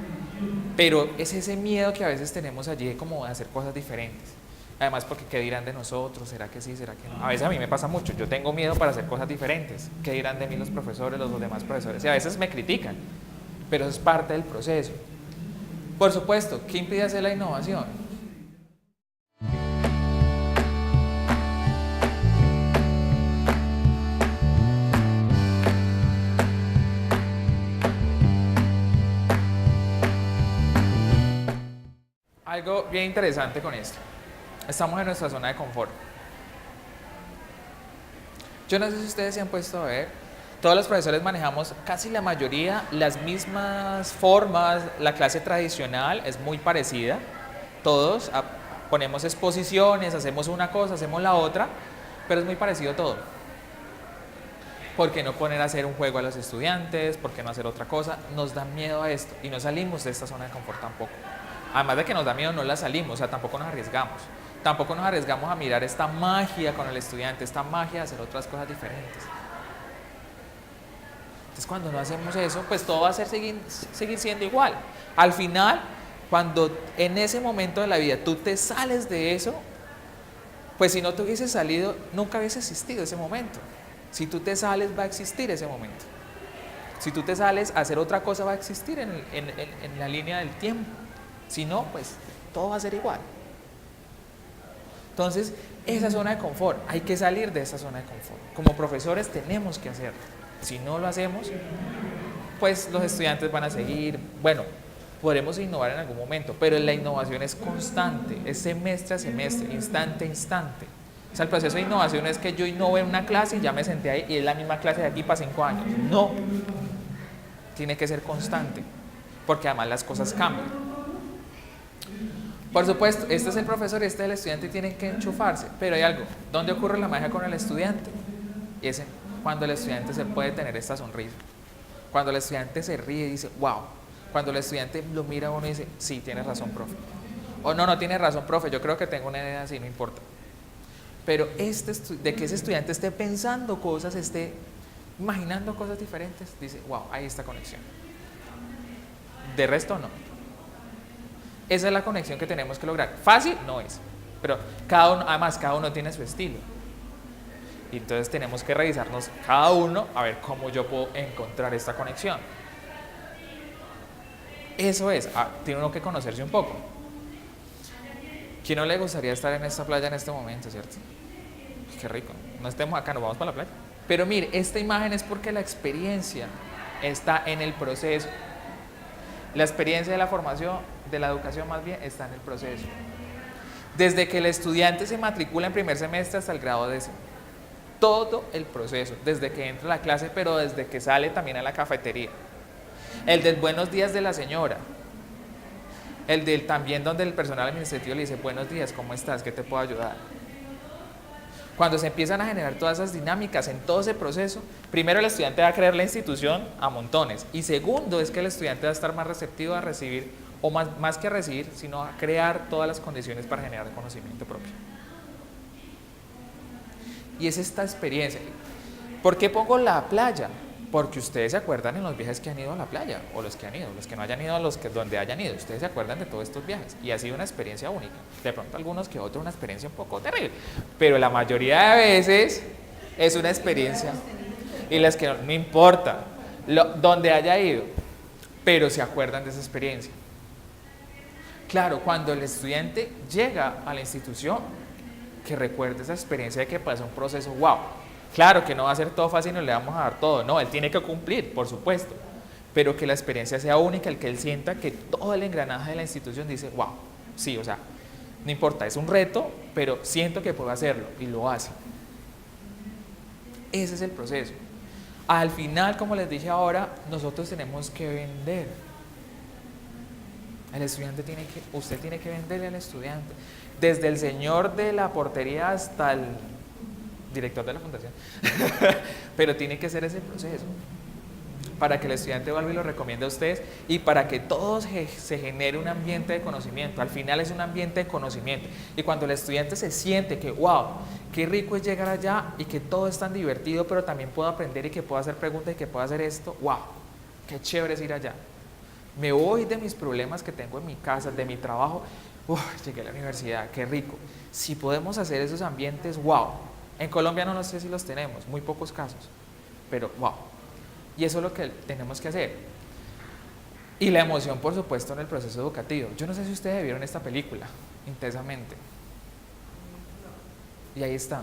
Pero es ese miedo que a veces tenemos allí como de hacer cosas diferentes. Además, porque ¿qué dirán de nosotros? ¿Será que sí? ¿Será que no? A veces a mí me pasa mucho, yo tengo miedo para hacer cosas diferentes. ¿Qué dirán de mí los profesores, los demás profesores? Y a veces me critican, pero eso es parte del proceso. Por supuesto, ¿qué impide hacer la innovación? Algo bien interesante con esto. Estamos en nuestra zona de confort. Yo no sé si ustedes se han puesto a ver, todos los profesores manejamos casi la mayoría las mismas formas, la clase tradicional es muy parecida, todos ponemos exposiciones, hacemos una cosa, hacemos la otra, pero es muy parecido todo. ¿Por qué no poner a hacer un juego a los estudiantes? ¿Por qué no hacer otra cosa? Nos da miedo a esto y no salimos de esta zona de confort tampoco. Además de que nos da miedo, no la salimos, o sea, tampoco nos arriesgamos. Tampoco nos arriesgamos a mirar esta magia con el estudiante, esta magia de hacer otras cosas diferentes. Entonces, cuando no hacemos eso, pues todo va a seguir siendo igual. Al final, cuando en ese momento de la vida tú te sales de eso, pues si no te hubieses salido, nunca hubiese existido ese momento. Si tú te sales, va a existir ese momento. Si tú te sales a hacer otra cosa, va a existir en la línea del tiempo. Si no, pues todo va a ser igual. Entonces, esa zona de confort, hay que salir de esa zona de confort. Como profesores tenemos que hacerlo. Si no lo hacemos, pues los estudiantes van a seguir, bueno, podremos innovar en algún momento, pero la innovación es constante, es semestre a semestre, instante a instante. O sea, el proceso de innovación es que yo innove en una clase y ya me senté ahí y es la misma clase de aquí para 5 años. No, tiene que ser constante, porque además las cosas cambian. Por supuesto, este es el profesor y este es el estudiante y tienen que enchufarse, pero hay algo, ¿dónde ocurre la magia con el estudiante? Y es cuando el estudiante se puede tener esta sonrisa, cuando el estudiante se ríe y dice, wow, cuando el estudiante lo mira a uno y dice, sí, tienes razón, profe, o no, no tienes razón, profe, yo creo que tengo una idea así, no importa. Pero de que ese estudiante esté pensando cosas, esté imaginando cosas diferentes, dice, wow, hay esta conexión. De resto, no. Esa es la conexión que tenemos que lograr. Fácil no es, pero además cada uno tiene su estilo. Y entonces tenemos que revisarnos cada uno a ver cómo yo puedo encontrar esta conexión. Eso es, tiene uno que conocerse un poco. ¿Quién no le gustaría estar en esta playa en este momento, cierto? Qué rico, no estemos acá, nos vamos para la playa. Pero mire, esta imagen es porque la experiencia está en el proceso. La experiencia de la formación, de la educación más bien, está en el proceso. Desde que el estudiante se matricula en primer semestre hasta el grado 10º. Todo el proceso, desde que entra a la clase, pero desde que sale también a la cafetería. El del buenos días de la señora. El del también donde el personal administrativo le dice, buenos días, ¿cómo estás? ¿Qué te puedo ayudar? Cuando se empiezan a generar todas esas dinámicas en todo ese proceso, primero el estudiante va a creer la institución a montones. Y segundo es que el estudiante va a estar más receptivo a recibir, o más que a recibir, sino a crear todas las condiciones para generar conocimiento propio. Y es esta experiencia. ¿Por qué pongo la playa? Porque ustedes se acuerdan en los viajes que han ido a la playa, o los que han ido, los que no hayan ido, donde hayan ido, ustedes se acuerdan de todos estos viajes, y ha sido una experiencia única, de pronto algunos que otros una experiencia un poco terrible, pero la mayoría de veces es una experiencia, y las que no importa, donde haya ido, pero se acuerdan de esa experiencia. Claro, cuando el estudiante llega a la institución, que recuerde esa experiencia de que pasa un proceso, wow. Claro que no va a ser todo fácil y no le vamos a dar todo, no, él tiene que cumplir, por supuesto, pero que la experiencia sea única, el que él sienta que todo el engranaje de la institución dice, wow, sí, o sea, no importa, es un reto, pero siento que puedo hacerlo y lo hace. Ese es el proceso. Al final, como les dije ahora, nosotros tenemos que vender. El estudiante usted tiene que venderle al estudiante, desde el señor de la portería hasta el director de la fundación, pero tiene que ser ese proceso para que el estudiante vuelva y lo recomiende a ustedes y para que todos se genere un ambiente de conocimiento. Al final es un ambiente de conocimiento y cuando el estudiante se siente que wow, qué rico es llegar allá y que todo es tan divertido, pero también puedo aprender y que puedo hacer preguntas y que puedo hacer esto, wow, qué chévere es ir allá. Me voy de mis problemas que tengo en mi casa, de mi trabajo, llegué a la universidad, qué rico. Si podemos hacer esos ambientes, wow. En Colombia no sé si los tenemos, muy pocos casos, pero wow. Y eso es lo que tenemos que hacer. Y la emoción, por supuesto, en el proceso educativo. Yo no sé si ustedes vieron esta película, Intensamente. Y ahí está.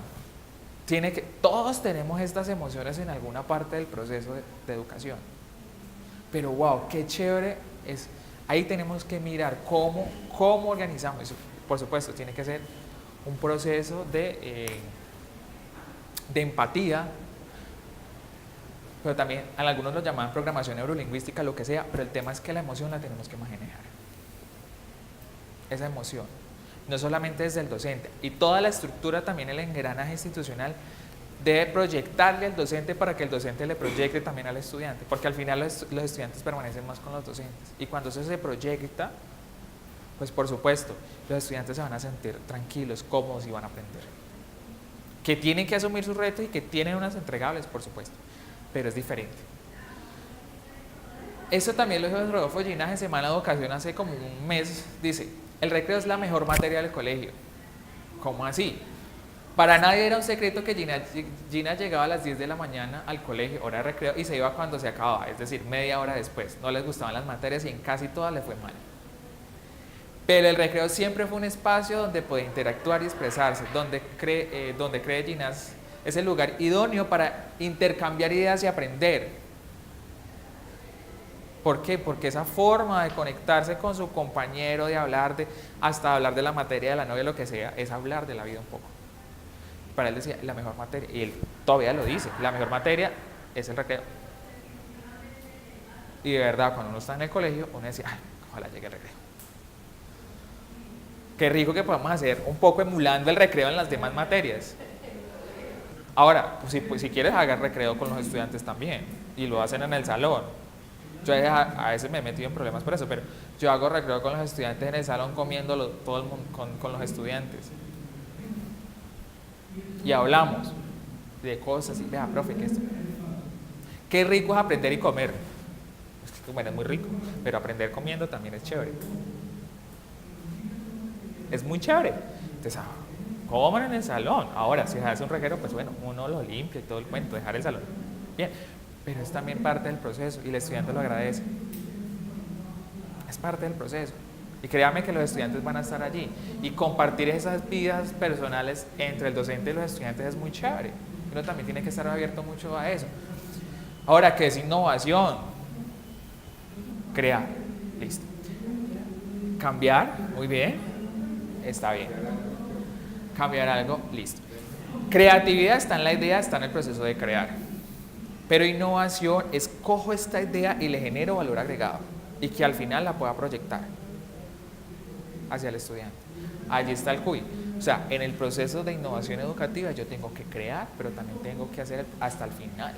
Todos tenemos estas emociones en alguna parte del proceso de educación. Pero wow, qué chévere es. Ahí tenemos que mirar cómo organizamos eso. Por supuesto, tiene que ser un proceso de empatía, pero también algunos lo llaman programación neurolingüística, lo que sea, pero el tema es que la emoción la tenemos que manejar. Esa emoción, no solamente desde el docente, y toda la estructura, también el engranaje institucional, debe proyectarle al docente para que el docente le proyecte también al estudiante, porque al final los estudiantes permanecen más con los docentes, y cuando eso se proyecta, Pues por supuesto, los estudiantes se van a sentir tranquilos, cómodos y van a aprender. Que tienen que asumir sus retos y que tienen unas entregables, por supuesto, pero es diferente. Eso también lo dijo Rodolfo Ginás en Semana de Educación hace como un mes. Dice, el recreo es la mejor materia del colegio. ¿Cómo así? Para nadie era un secreto que Gina llegaba a las 10 de la mañana al colegio, hora de recreo, y se iba cuando se acababa, es decir, media hora después. No les gustaban las materias y en casi todas le fue mal. Pero el recreo siempre fue un espacio donde puede interactuar y expresarse, donde cree Ginás es el lugar idóneo para intercambiar ideas y aprender. ¿Por qué? Porque esa forma de conectarse con su compañero, de hablar, hasta hablar de la materia de la novia, lo que sea, es hablar de la vida un poco. Para él decía, la mejor materia, y él todavía lo dice, la mejor materia es el recreo. Y de verdad, cuando uno está en el colegio, uno decía, ay, ojalá llegue el recreo. Qué rico que podamos hacer un poco emulando el recreo en las demás materias. Ahora, pues si quieres, haga recreo con los estudiantes también, y lo hacen en el salón. Yo a veces me he metido en problemas por eso, pero yo hago recreo con los estudiantes en el salón, comiéndolo todo el mundo, con los estudiantes. Y hablamos de cosas, y vea, profe, que esto. Qué rico es aprender y comer. Es que comer es muy rico, pero aprender comiendo también es chévere. Es muy chévere. Entonces, coman en el salón. Ahora, si se hace un recreo, pues bueno, uno lo limpia y todo el cuento, dejar el salón. Bien, pero es también parte del proceso y el estudiante lo agradece. Es parte del proceso. Y créanme que los estudiantes van a estar allí. Y compartir esas vidas personales entre el docente y los estudiantes es muy chévere. Uno también tiene que estar abierto mucho a eso. Ahora, ¿qué es innovación? Crear. Listo. Cambiar, muy bien. Está bien. Cambiar algo, listo. Creatividad está en la idea, está en el proceso de crear. Pero innovación es cojo esta idea y le genero valor agregado. Y que al final la pueda proyectar hacia el estudiante. Allí está el CUI. O sea, en el proceso de innovación educativa yo tengo que crear, pero también tengo que hacer hasta el final.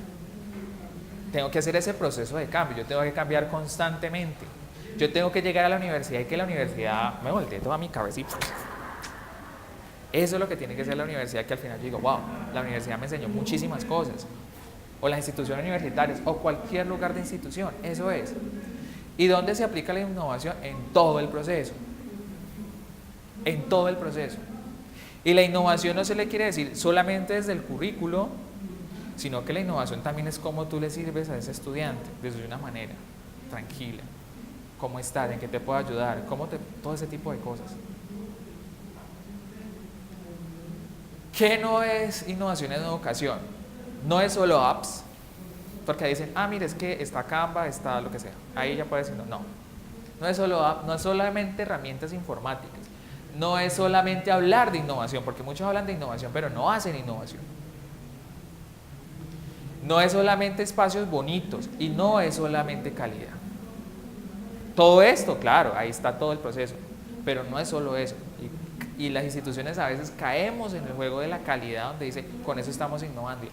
Tengo que hacer ese proceso de cambio, yo tengo que cambiar constantemente. Yo tengo que llegar a la universidad y que la universidad me voltee toda mi cabeza y... Eso es lo que tiene que ser la universidad, que al final yo digo, wow, la universidad me enseñó muchísimas cosas. O las instituciones universitarias, o cualquier lugar de institución, eso es. ¿Y dónde se aplica la innovación? En todo el proceso. En todo el proceso. Y la innovación no se le quiere decir solamente desde el currículo, sino que la innovación también es cómo tú le sirves a ese estudiante, desde una manera tranquila. ¿Cómo estás? ¿En qué te puedo ayudar? Todo ese tipo de cosas. ¿Qué no es innovación en educación? No es solo apps, porque dicen, mire, es que está Canva, está lo que sea. Ahí ya puedes decir, no. No es solo app, no es solamente herramientas informáticas. No es solamente hablar de innovación, porque muchos hablan de innovación, pero no hacen innovación. No es solamente espacios bonitos y no es solamente calidad. Todo esto, claro, ahí está todo el proceso, pero no es solo eso. Y las instituciones a veces caemos en el juego de la calidad donde dice, con eso estamos innovando. Y,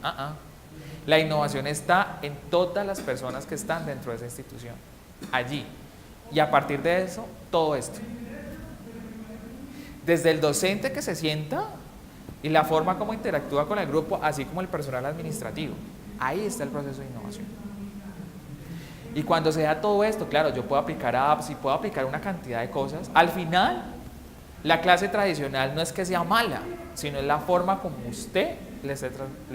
La innovación está en todas las personas que están dentro de esa institución, allí. Y a partir de eso, todo esto. Desde el docente que se sienta y la forma como interactúa con el grupo, así como el personal administrativo. Ahí está el proceso de innovación. Y cuando se da todo esto, claro, yo puedo aplicar apps y puedo aplicar una cantidad de cosas. Al final, la clase tradicional no es que sea mala, sino es la forma como usted le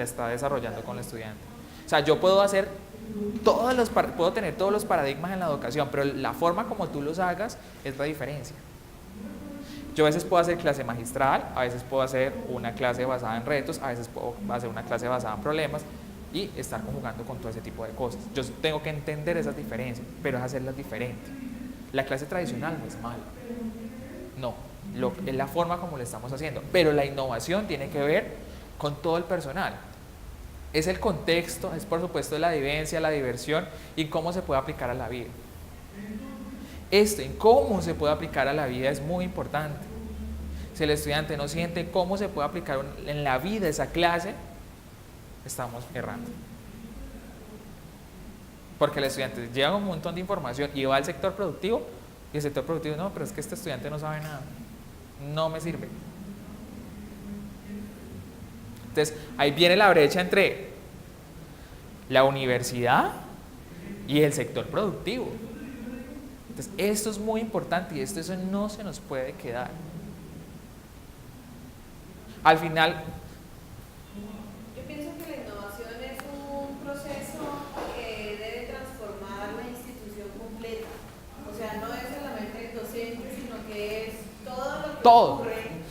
está desarrollando con el estudiante. O sea, yo puedo puedo tener todos los paradigmas en la educación, pero la forma como tú los hagas es la diferencia. Yo a veces puedo hacer clase magistral, a veces puedo hacer una clase basada en retos, a veces puedo hacer una clase basada en problemas y estar conjugando con todo ese tipo de cosas. Yo tengo que entender esas diferencias, pero es hacerlas diferentes. La clase tradicional no es mala, no, es la forma como lo estamos haciendo, pero la innovación tiene que ver con todo el personal. Es el contexto, es por supuesto la vivencia, la diversión y cómo se puede aplicar a la vida. En cómo se puede aplicar a la vida es muy importante. Si el estudiante no siente cómo se puede aplicar en la vida esa clase, estamos errando. Porque el estudiante lleva un montón de información y va al sector productivo, Y el sector productivo, no, pero es que este estudiante no sabe nada, no me sirve. Entonces, ahí viene la brecha entre la universidad y el sector productivo. Entonces, esto es muy importante y eso no se nos puede quedar. Al final, Yo pienso que la innovación es un proceso que debe transformar la institución completa. O sea, no es solamente el docente, sino que es todo lo que ocurre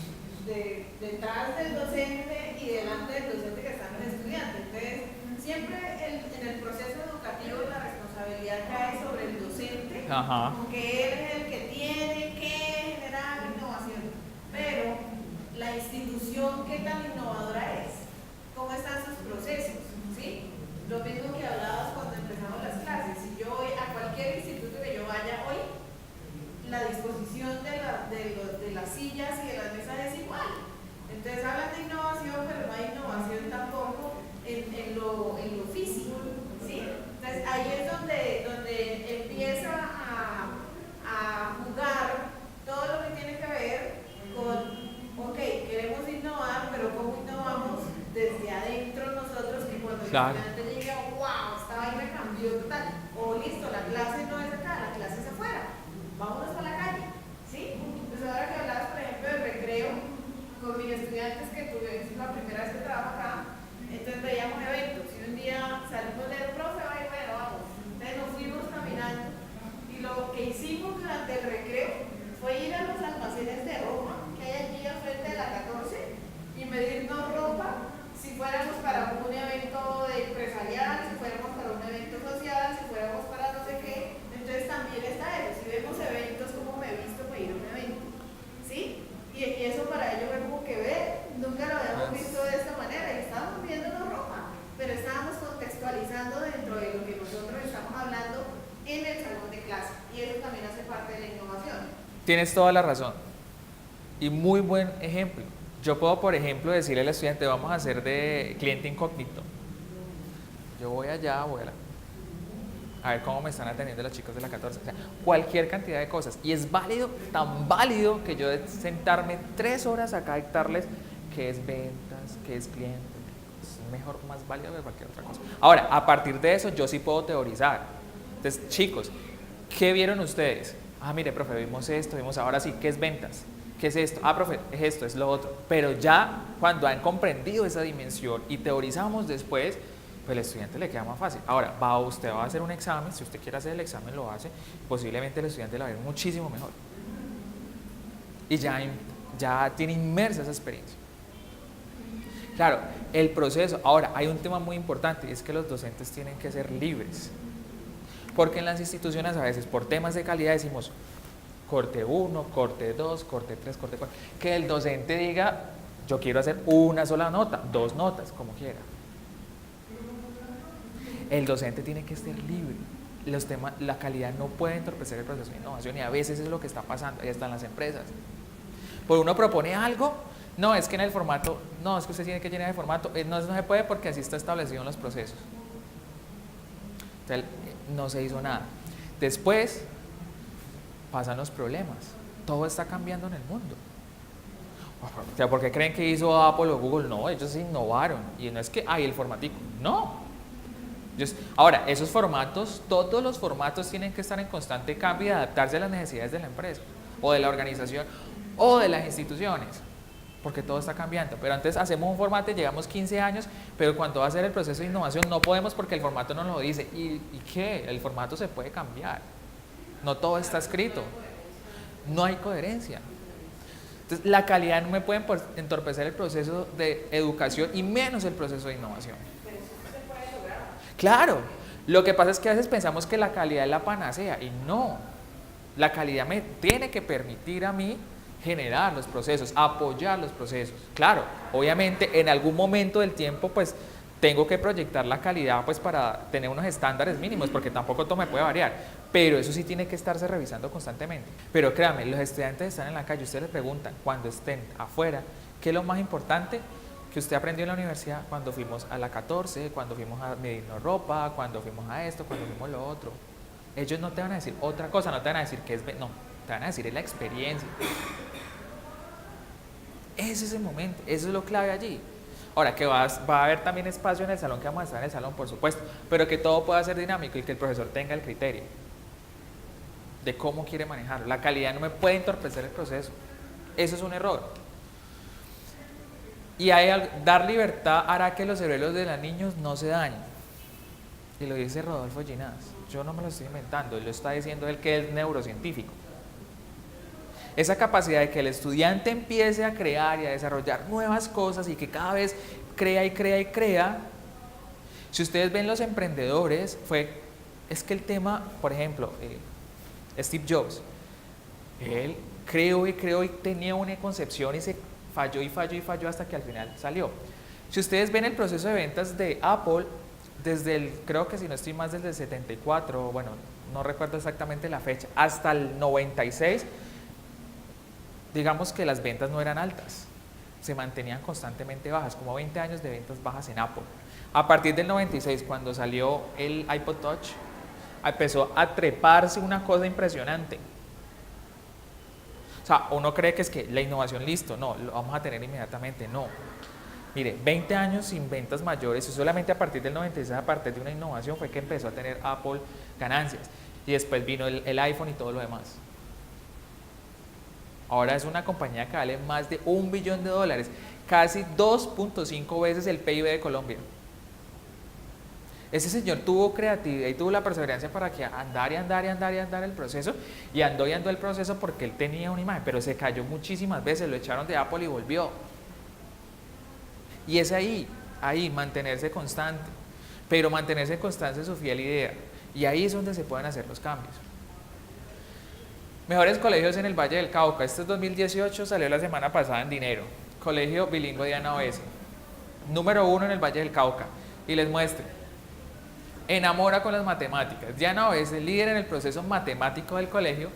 detrás del docente y delante del docente que están los estudiantes. Entonces, siempre en el proceso educativo la responsabilidad cae sobre el docente, porque él es el que tiene que generar innovación. Pero la institución, ¿qué tan innovadora es? ¿Cómo están sus procesos? ¿Sí? Lo mismo que hablabas cuando empezamos las clases. Si yo voy a cualquier instituto que yo vaya hoy, la disposición de las sillas y de las mesas es igual. Entonces hablan de innovación, pero no hay innovación tampoco en lo físico. ¿Sí? Entonces ahí es donde empieza a jugar todo lo que tiene que ver con, ok, queremos innovar, pero ¿cómo innovamos desde adentro nosotros? Que cuando el estudiante llega, wow, esta vaina cambió total. O listo, la clase no es acá, la clase es afuera. Vámonos a la calle. ¿Sí? Entonces ahora que hablabas, por ejemplo, del recreo, con mis estudiantes que tuve, es la primera vez que trabajo acá, entonces veíamos eventos. Y un día salimos del profe, bueno, vamos. Entonces nos fuimos caminando. Y lo que hicimos durante el recreo fue ir a los almacenes de ropa que hay allí al frente de la 14 y medirnos ropa si fuéramos para un evento empresarial, si fuéramos para un evento social, si fuéramos para no sé qué. Entonces también está eso, si vemos eventos, ¿cómo me he visto para ir a un evento? ¿Sí? Y eso para ellos fue como que nunca lo habíamos visto de esta manera y estábamos viéndonos ropa, pero estábamos contextualizando dentro de lo que nosotros estamos hablando en el salón de clase y eso también hace parte de la innovación. tienes toda la razón y muy buen ejemplo. Yo puedo, por ejemplo, decirle al estudiante, vamos a hacer de cliente incógnito. Yo voy allá, a ver cómo me están atendiendo los chicos de la 14. O sea, cualquier cantidad de cosas. Y es válido, tan válido, que yo de sentarme 3 horas acá a dictarles qué es ventas, qué es cliente. Es mejor, más válido que cualquier otra cosa. Ahora, a partir de eso, yo sí puedo teorizar. Entonces, chicos, ¿qué vieron ustedes? Ah, mire, profe, vimos esto, vimos ahora sí, ¿qué es ventas? ¿Qué es esto? Ah, profe, es esto, es lo otro. Pero ya cuando han comprendido esa dimensión y teorizamos después, pues al estudiante le queda más fácil. Ahora, usted va a hacer un examen, si usted quiere hacer el examen lo hace, posiblemente el estudiante lo va a ver muchísimo mejor. Y ya tiene inmersa esa experiencia. Claro, el proceso. Ahora, hay un tema muy importante y es que los docentes tienen que ser libres. Porque en las instituciones a veces por temas de calidad decimos corte 1, corte 2, corte 3, corte 4. Que el docente diga, yo quiero hacer una sola nota, 2 notas, como quiera. El docente tiene que ser libre. La calidad no puede entorpecer el proceso de innovación y a veces es lo que está pasando, ahí están las empresas. Por uno propone algo, no, es que en el formato, no, es que usted tiene que llenar el formato, no se puede porque así está establecido en los procesos. Entonces, no se hizo nada. Después pasan los problemas. Todo está cambiando en el mundo. O sea, ¿por qué creen que hizo Apple o Google? No, ellos innovaron. Y no es que hay el formatico. No. Ahora, esos formatos, todos los formatos tienen que estar en constante cambio y adaptarse a las necesidades de la empresa, o de la organización, o de las instituciones. Porque todo está cambiando. Pero antes hacemos un formato y llegamos 15 años, pero cuando va a ser el proceso de innovación no podemos porque el formato no nos lo dice. ¿Y qué? El formato se puede cambiar. No todo está escrito. No hay coherencia. Entonces, la calidad no me puede entorpecer el proceso de educación y menos el proceso de innovación. Pero eso se puede lograr. Claro. Lo que pasa es que a veces pensamos que la calidad es la panacea y no. La calidad me tiene que permitir a mí generar los procesos, apoyar los procesos. Claro, obviamente en algún momento del tiempo pues tengo que proyectar la calidad pues para tener unos estándares mínimos porque tampoco todo me puede variar, pero eso sí tiene que estarse revisando constantemente. Pero créanme, los estudiantes están en la calle, ustedes les preguntan cuando estén afuera, ¿qué es lo más importante que usted aprendió en la universidad? Cuando fuimos a la 14, cuando fuimos a medirnos ropa, cuando fuimos a esto, cuando fuimos lo otro. Ellos no te van a decir otra cosa, no te van a decir que es, no. te van a decir es la experiencia. Ese es el momento, eso es lo clave allí. Ahora, que va a haber también espacio en el salón, que vamos a estar en el salón, por supuesto, pero que todo pueda ser dinámico y que el profesor tenga el criterio de cómo quiere manejarlo. La calidad no me puede entorpecer el proceso. Eso es un error. Y dar libertad hará que los cerebros de los niños no se dañen. Y lo dice Rodolfo Ginás. Yo no me lo estoy inventando, él lo está diciendo él, que es neurocientífico. Esa capacidad de que el estudiante empiece a crear y a desarrollar nuevas cosas y que cada vez crea y crea y crea. Si ustedes ven los emprendedores, es que el tema, por ejemplo, Steve Jobs, él creó y creó y tenía una concepción y se falló y falló y falló hasta que al final salió. Si ustedes ven el proceso de ventas de Apple, creo que si no estoy más, desde el 74, bueno, no recuerdo exactamente la fecha, hasta el 96, digamos que las ventas no eran altas, se mantenían constantemente bajas, como 20 años de ventas bajas en Apple. A partir del 96, cuando salió el iPod Touch, empezó a treparse una cosa impresionante. O sea, uno cree que es que la innovación, listo, no, lo vamos a tener inmediatamente, no. Mire, 20 años sin ventas mayores, y solamente a partir del 96, a partir de una innovación, fue que empezó a tener Apple ganancias. Y después vino el iPhone y todo lo demás. Ahora es una compañía que vale más de $1 billón, casi 2.5 veces el PIB de Colombia. Ese señor tuvo creatividad y tuvo la perseverancia para que andar el proceso, y andó el proceso porque él tenía una imagen, pero se cayó muchísimas veces, lo echaron de Apple y volvió. Y es ahí, mantenerse constante, pero mantenerse constante en su fiel idea, y ahí es donde se pueden hacer los cambios. Mejores colegios en el Valle del Cauca. Este es 2018, salió la semana pasada en Dinero. Colegio bilingüe Diana Oese. Número 1 en el Valle del Cauca. Y les muestro. Enamora con las matemáticas. Diana Oese, el líder en el proceso matemático del colegio,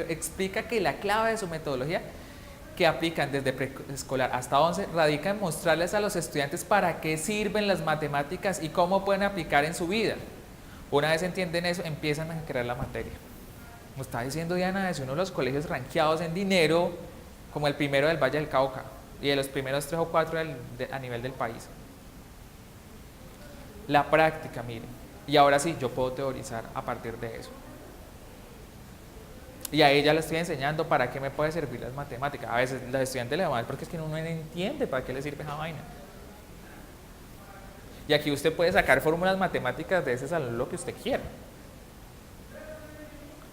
explica que la clave de su metodología, que aplican desde preescolar hasta 11, radica en mostrarles a los estudiantes para qué sirven las matemáticas y cómo pueden aplicar en su vida. Una vez entienden eso, empiezan a crear la materia. Como está diciendo Diana, es uno de los colegios rankeados en Dinero como el primero del Valle del Cauca y de los primeros 3 o 4 a nivel del país. La práctica, miren, y ahora sí, yo puedo teorizar a partir de eso. Y a ella le estoy enseñando para qué me puede servir las matemáticas. A veces los estudiantes le van mal porque es que uno no entiende para qué le sirve esa vaina. Y aquí usted puede sacar fórmulas matemáticas de ese salón, lo que usted quiera.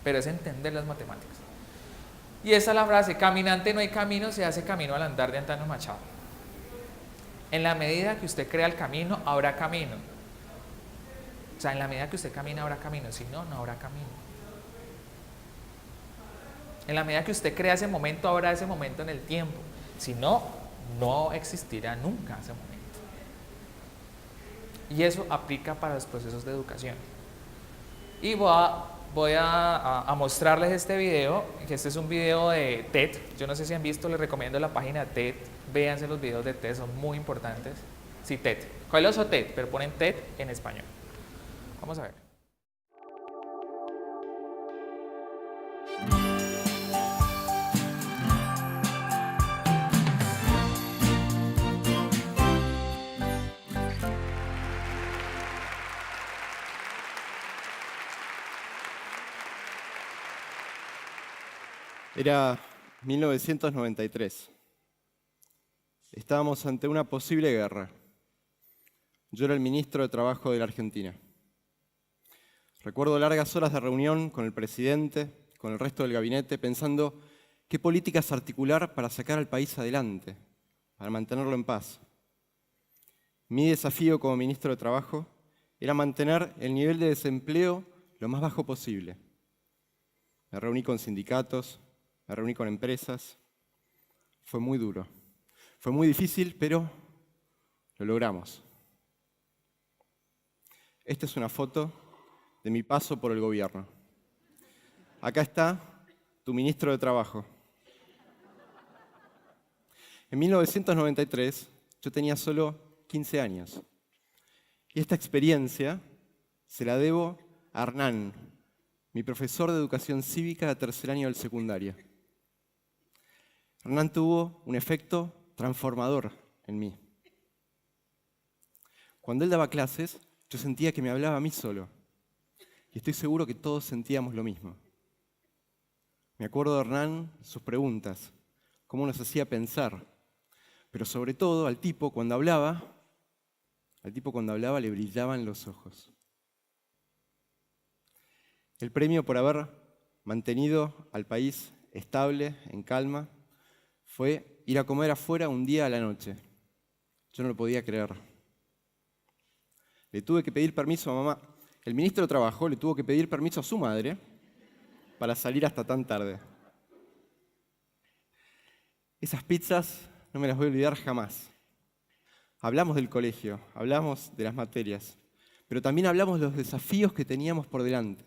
Pero es entender las matemáticas. Y esa es la frase: caminante no hay camino, se hace camino al andar, de Antonio Machado. En la medida que usted crea el camino, habrá camino. O sea, en la medida que usted camina, habrá camino. Si no, no habrá camino. En la medida que usted crea ese momento, habrá ese momento en el tiempo. Si no, no existirá nunca ese momento. Y eso aplica para los procesos de educación. Y voy a mostrarles este video, que este es un video de TED. Yo no sé si han visto, les recomiendo la página TED. Véanse los videos de TED, son muy importantes. Sí, TED. ¿Cuál es o TED? Pero ponen TED en español. Vamos a ver. Era 1993. Estábamos ante una posible guerra. Yo era el ministro de Trabajo de la Argentina. Recuerdo largas horas de reunión con el presidente, con el resto del gabinete, pensando qué políticas articular para sacar al país adelante, para mantenerlo en paz. Mi desafío como ministro de Trabajo era mantener el nivel de desempleo lo más bajo posible. Me reuní con sindicatos, me reuní con empresas. Fue muy duro. Fue muy difícil, pero lo logramos. Esta es una foto de mi paso por el gobierno. Acá está tu ministro de Trabajo. En 1993 yo tenía solo 15 años. Y esta experiencia se la debo a Hernán, mi profesor de educación cívica de tercer año del secundario. Hernán tuvo un efecto transformador en mí. Cuando él daba clases, yo sentía que me hablaba a mí solo. Y estoy seguro que todos sentíamos lo mismo. Me acuerdo de Hernán, sus preguntas, cómo nos hacía pensar. Pero sobre todo, al tipo cuando hablaba le brillaban los ojos. El premio por haber mantenido al país estable, en calma, fue ir a comer afuera un día a la noche. Yo no lo podía creer. Le tuve que pedir permiso a mamá. El ministro de Trabajo le tuvo que pedir permiso a su madre para salir hasta tan tarde. Esas pizzas no me las voy a olvidar jamás. Hablamos del colegio, hablamos de las materias, pero también hablamos de los desafíos que teníamos por delante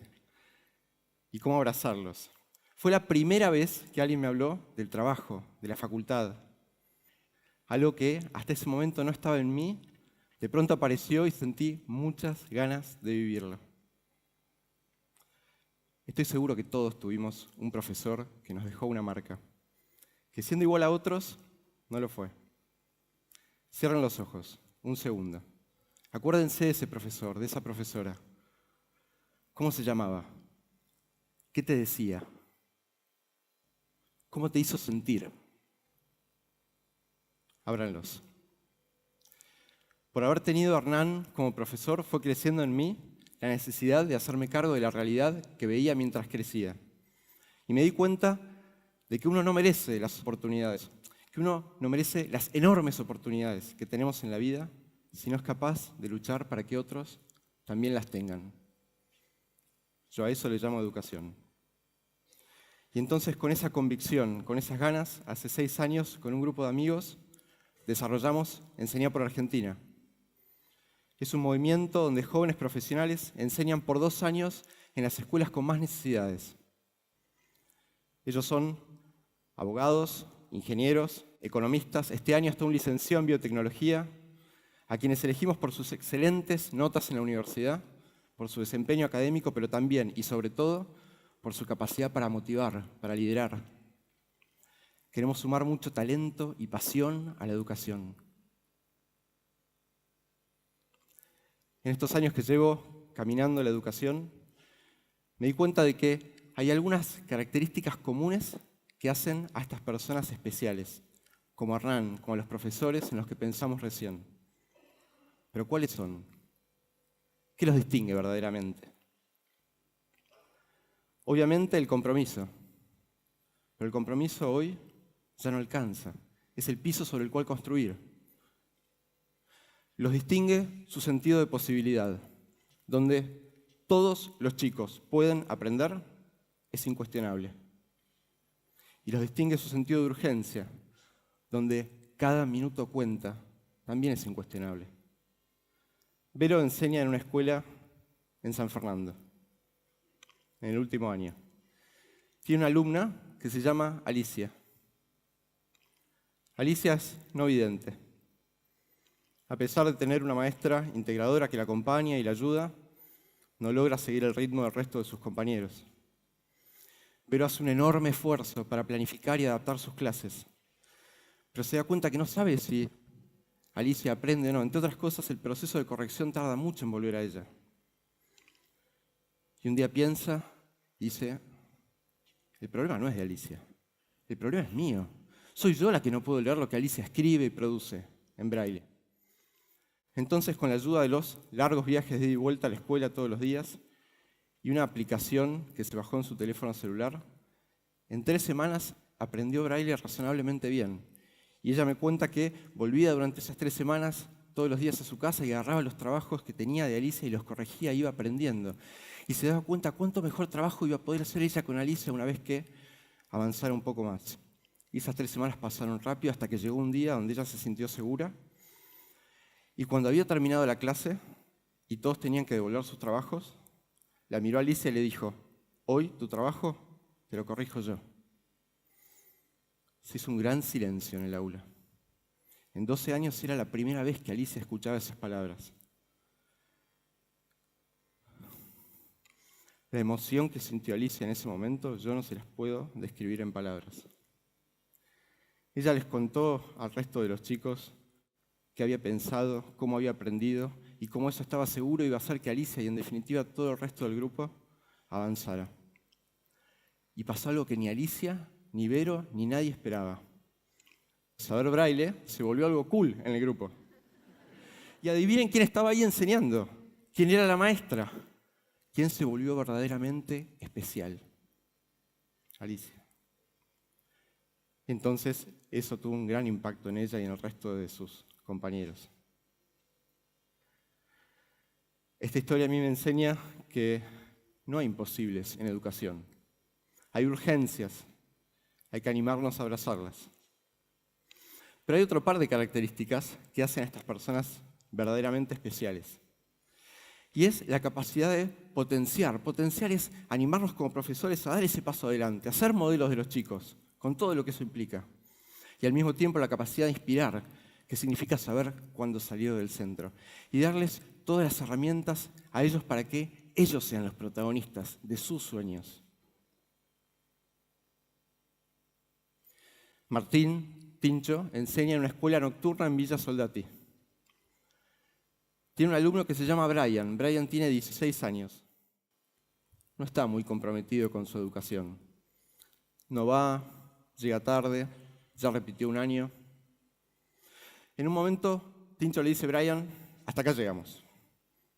y cómo abrazarlos. Fue la primera vez que alguien me habló del trabajo, de la facultad. Algo que hasta ese momento no estaba en mí, de pronto apareció y sentí muchas ganas de vivirlo. Estoy seguro que todos tuvimos un profesor que nos dejó una marca, que siendo igual a otros, no lo fue. Cierren los ojos, un segundo. Acuérdense de ese profesor, de esa profesora. ¿Cómo se llamaba? ¿Qué te decía? ¿Cómo te hizo sentir? Ábranlos. Por haber tenido a Hernán como profesor, fue creciendo en mí la necesidad de hacerme cargo de la realidad que veía mientras crecía. Y me di cuenta de que uno no merece las oportunidades, que uno no merece las enormes oportunidades que tenemos en la vida si no es capaz de luchar para que otros también las tengan. Yo a eso le llamo educación. Y entonces con esa convicción, con esas ganas, hace 6 años, con un grupo de amigos, desarrollamos Enseñar por Argentina. Es un movimiento donde jóvenes profesionales enseñan por 2 años en las escuelas con más necesidades. Ellos son abogados, ingenieros, economistas, este año hasta un licenciado en biotecnología, a quienes elegimos por sus excelentes notas en la universidad, por su desempeño académico, pero también y sobre todo por su capacidad para motivar, para liderar. Queremos sumar mucho talento y pasión a la educación. En estos años que llevo caminando la educación, me di cuenta de que hay algunas características comunes que hacen a estas personas especiales, como Hernán, como los profesores en los que pensamos recién. Pero ¿cuáles son? ¿Qué los distingue verdaderamente? Obviamente el compromiso, pero el compromiso hoy ya no alcanza, es el piso sobre el cual construir. Los distingue su sentido de posibilidad, donde todos los chicos pueden aprender, es incuestionable. Y los distingue su sentido de urgencia, donde cada minuto cuenta, también es incuestionable. Vero enseña en una escuela en San Fernando, en el último año. Tiene una alumna que se llama Alicia. Alicia es no vidente. A pesar de tener una maestra integradora que la acompaña y la ayuda, no logra seguir el ritmo del resto de sus compañeros. Vero hace un enorme esfuerzo para planificar y adaptar sus clases, pero se da cuenta que no sabe si Alicia aprende o no. Entre otras cosas, el proceso de corrección tarda mucho en volver a ella. Y un día piensa y dice, el problema no es de Alicia, el problema es mío. Soy yo la que no puedo leer lo que Alicia escribe y produce en braille. Entonces, con la ayuda de los largos viajes de ida y vuelta a la escuela todos los días y una aplicación que se bajó en su teléfono celular, en 3 semanas aprendió braille razonablemente bien. Y ella me cuenta que volvía durante esas 3 semanas todos los días a su casa y agarraba los trabajos que tenía de Alicia y los corregía e iba aprendiendo. Y se daba cuenta cuánto mejor trabajo iba a poder hacer ella con Alicia una vez que avanzara un poco más. Y esas 3 semanas pasaron rápido hasta que llegó un día donde ella se sintió segura. Y cuando había terminado la clase y todos tenían que devolver sus trabajos, la miró a Alicia y le dijo, hoy tu trabajo te lo corrijo yo. Se hizo un gran silencio en el aula. En 12 años era la primera vez que Alicia escuchaba esas palabras. La emoción que sintió Alicia en ese momento, yo no se las puedo describir en palabras. Ella les contó al resto de los chicos qué había pensado, cómo había aprendido y cómo eso estaba seguro iba a hacer que Alicia y en definitiva todo el resto del grupo avanzara. Y pasó algo que ni Alicia, ni Vero, ni nadie esperaba. Saber braille se volvió algo cool en el grupo. Y adivinen quién estaba ahí enseñando, quién era la maestra, quién se volvió verdaderamente especial. Alicia. Entonces, eso tuvo un gran impacto en ella y en el resto de sus compañeros. Esta historia a mí me enseña que no hay imposibles en educación. Hay urgencias, hay que animarnos a abrazarlas. Pero hay otro par de características que hacen a estas personas verdaderamente especiales. Y es la capacidad de potenciar. Potenciar es animarnos como profesores a dar ese paso adelante, a ser modelos de los chicos, con todo lo que eso implica. Y al mismo tiempo la capacidad de inspirar, que significa saber cuándo salir del centro. Y darles todas las herramientas a ellos para que ellos sean los protagonistas de sus sueños. Martín Tincho enseña en una escuela nocturna en Villa Soldati. Tiene un alumno que se llama Brian. Brian tiene 16 años. No está muy comprometido con su educación. No va, llega tarde, ya repitió un año. En un momento, Tincho le dice a Brian, hasta acá llegamos.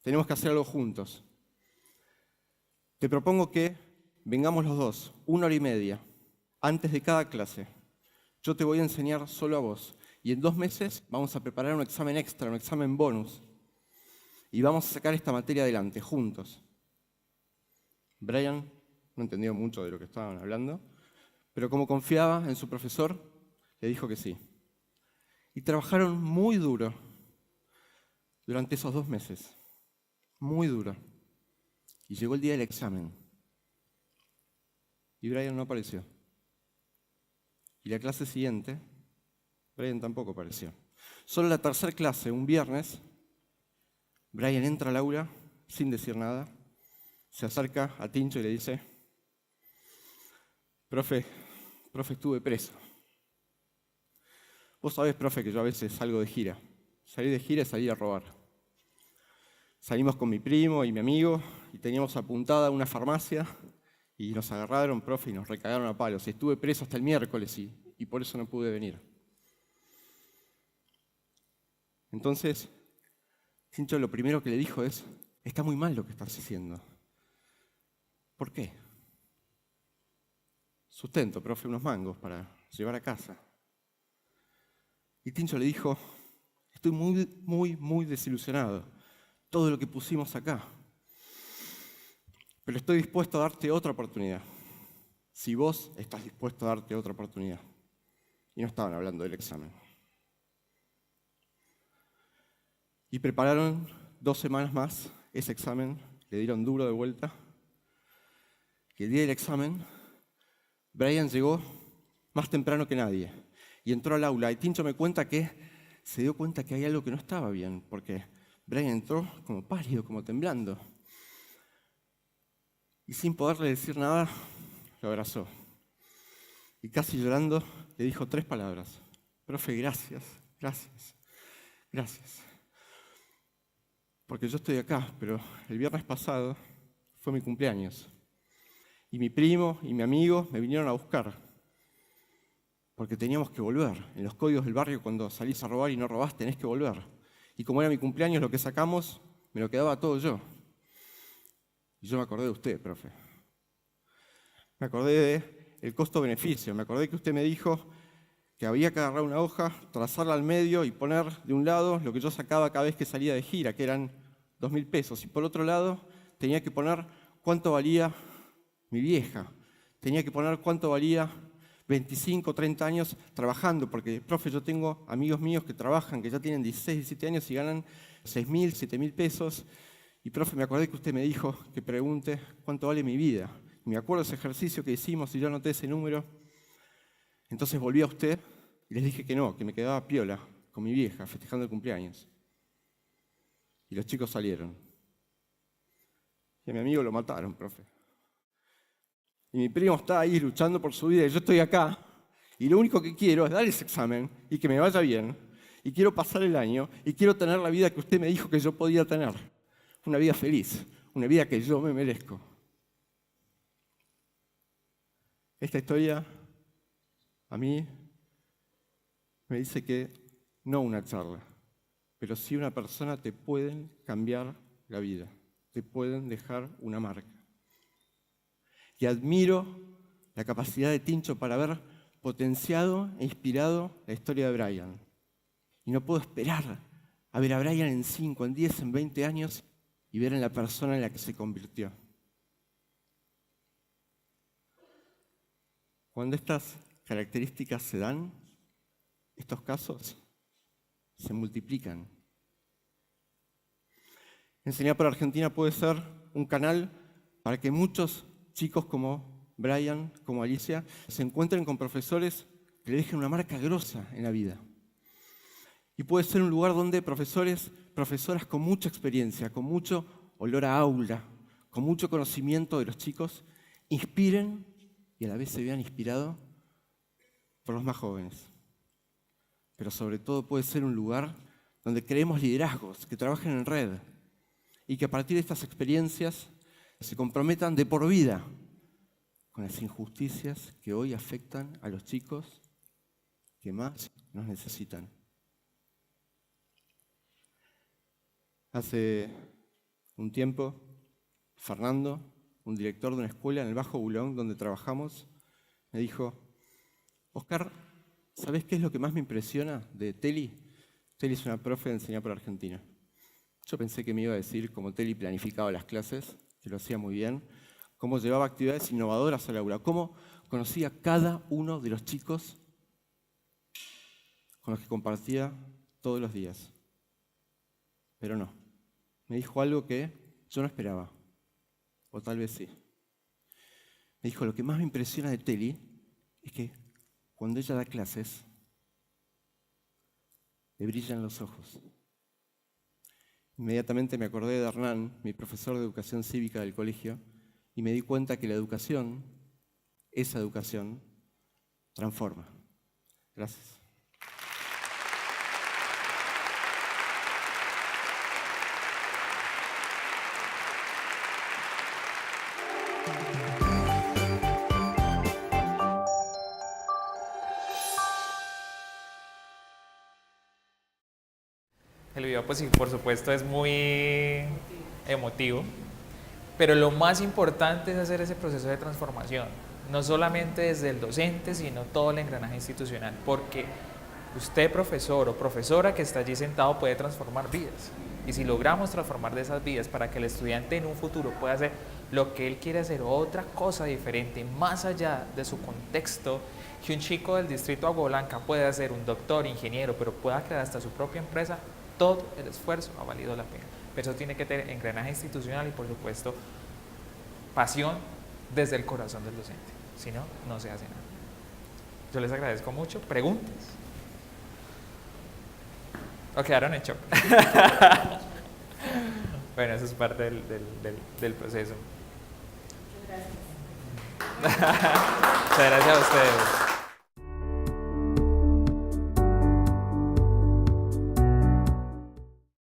Tenemos que hacer algo juntos. Te propongo que vengamos los dos, 1 hora y media, antes de cada clase. Yo te voy a enseñar solo a vos. Y en 2 meses vamos a preparar un examen extra, un examen bonus. Y vamos a sacar esta materia adelante, juntos. Brian no entendió mucho de lo que estaban hablando, pero como confiaba en su profesor, le dijo que sí. Y trabajaron muy duro durante esos 2 meses. Muy duro. Y llegó el día del examen. Y Brian no apareció. Y la clase siguiente, Brian tampoco apareció. Solo la tercera clase, un viernes, Brian entra al aula sin decir nada, se acerca a Tincho y le dice, profe, estuve preso. Vos sabés, profe, que yo a veces salgo de gira. Salir de gira es salir a robar. Salimos con mi primo y mi amigo y teníamos apuntada una farmacia y nos agarraron, profe, y nos recagaron a palos. Y estuve preso hasta el miércoles y por eso no pude venir. Entonces, Tincho lo primero que le dijo es, está muy mal lo que estás haciendo. ¿Por qué? Sustento, profe, unos mangos para llevar a casa. Y Tincho le dijo, estoy muy desilusionado. Todo lo que pusimos acá. Pero estoy dispuesto a darte otra oportunidad. Si vos estás dispuesto a darte otra oportunidad. Y no estaban hablando del examen. Y prepararon 2 semanas más ese examen, le dieron duro de vuelta. Y el día del examen, Brian llegó más temprano que nadie y entró al aula. Y Tincho me cuenta que se dio cuenta que hay algo que no estaba bien, porque Brian entró como pálido, como temblando. Y sin poderle decir nada, lo abrazó. Y casi llorando, le dijo 3 palabras. Profe, gracias. Porque yo estoy acá, pero el viernes pasado fue mi cumpleaños. Y mi primo y mi amigo me vinieron a buscar. Porque teníamos que volver. En los códigos del barrio, cuando salís a robar y no robás, tenés que volver. Y como era mi cumpleaños, lo que sacamos, me lo quedaba todo yo. Y yo me acordé de usted, profe. Me acordé del costo-beneficio. Me acordé que usted me dijo que había que agarrar una hoja, trazarla al medio y poner de un lado lo que yo sacaba cada vez que salía de gira, que eran 2.000 pesos. Y por otro lado, tenía que poner cuánto valía mi vieja. Tenía que poner cuánto valía 25, 30 años trabajando, porque, profe, yo tengo amigos míos que trabajan, que ya tienen 16, 17 años y ganan 6.000, 7.000 pesos. Y, profe, me acordé que usted me dijo que pregunte cuánto vale mi vida. Y me acuerdo de ese ejercicio que hicimos y yo anoté ese número. Entonces volví a usted y les dije que no, que me quedaba piola con mi vieja festejando el cumpleaños. Y los chicos salieron. Y a mi amigo lo mataron, profe. y mi primo está ahí luchando por su vida y yo estoy acá, y lo único que quiero es dar ese examen y que me vaya bien, y quiero pasar el año, y quiero tener la vida que usted me dijo que yo podía tener. Una vida feliz, una vida que yo me merezco. Esta historia a mí me dice que no una charla, pero sí una persona te pueden cambiar la vida, te pueden dejar una marca. Y admiro la capacidad de Tincho para haber potenciado e inspirado la historia de Brian. Y no puedo esperar a ver a Brian en 5, en 10, en 20 años y ver en la persona en la que se convirtió. Cuando estas características se dan, estos casos se multiplican. Enseñar por Argentina puede ser un canal para que muchos chicos como Brian, como Alicia, se encuentren con profesores que le dejen una marca grosa en la vida. Y puede ser un lugar donde profesores, profesoras con mucha experiencia, con mucho olor a aula, con mucho conocimiento de los chicos, inspiren y a la vez se vean inspirados por los más jóvenes. Pero sobre todo puede ser un lugar donde creemos liderazgos que trabajen en red y que a partir de estas experiencias se comprometan de por vida con las injusticias que hoy afectan a los chicos que más nos necesitan. Hace un tiempo, Fernando, un director de una escuela en el Bajo Bulón donde trabajamos, me dijo: Oscar, ¿sabés qué es lo que más me impresiona de Teli? Teli es una profe de Enseñar por Argentina. Yo pensé que me iba a decir cómo Teli planificaba las clases, que lo hacía muy bien, cómo llevaba actividades innovadoras al aula, cómo conocía a cada uno de los chicos con los que compartía todos los días. Pero no, me dijo algo que yo no esperaba, o tal vez sí. Me dijo: lo que más me impresiona de Teli es que cuando ella da clases, le brillan los ojos. Inmediatamente me acordé de Hernán, mi profesor de educación cívica del colegio, y me di cuenta que la educación, esa educación, transforma. Gracias. El video, pues sí, por supuesto, es muy emotivo, pero lo más importante es hacer ese proceso de transformación, no solamente desde el docente, sino todo el engranaje institucional, porque usted, profesor o profesora que está allí sentado, puede transformar vidas. Y si logramos transformar de esas vidas para que el estudiante en un futuro pueda hacer lo que él quiere hacer, otra cosa diferente, más allá de su contexto, que un chico del distrito Agua Blanca pueda ser un doctor, ingeniero, pero pueda crear hasta su propia empresa, todo el esfuerzo ha valido la pena. Pero eso tiene que tener engranaje institucional y, por supuesto, pasión desde el corazón del docente. Si no, no se hace nada. Yo les agradezco mucho. ¿Preguntas? ¿O quedaron en shock? Bueno, eso es parte del proceso. Muchas gracias. Muchas gracias a ustedes.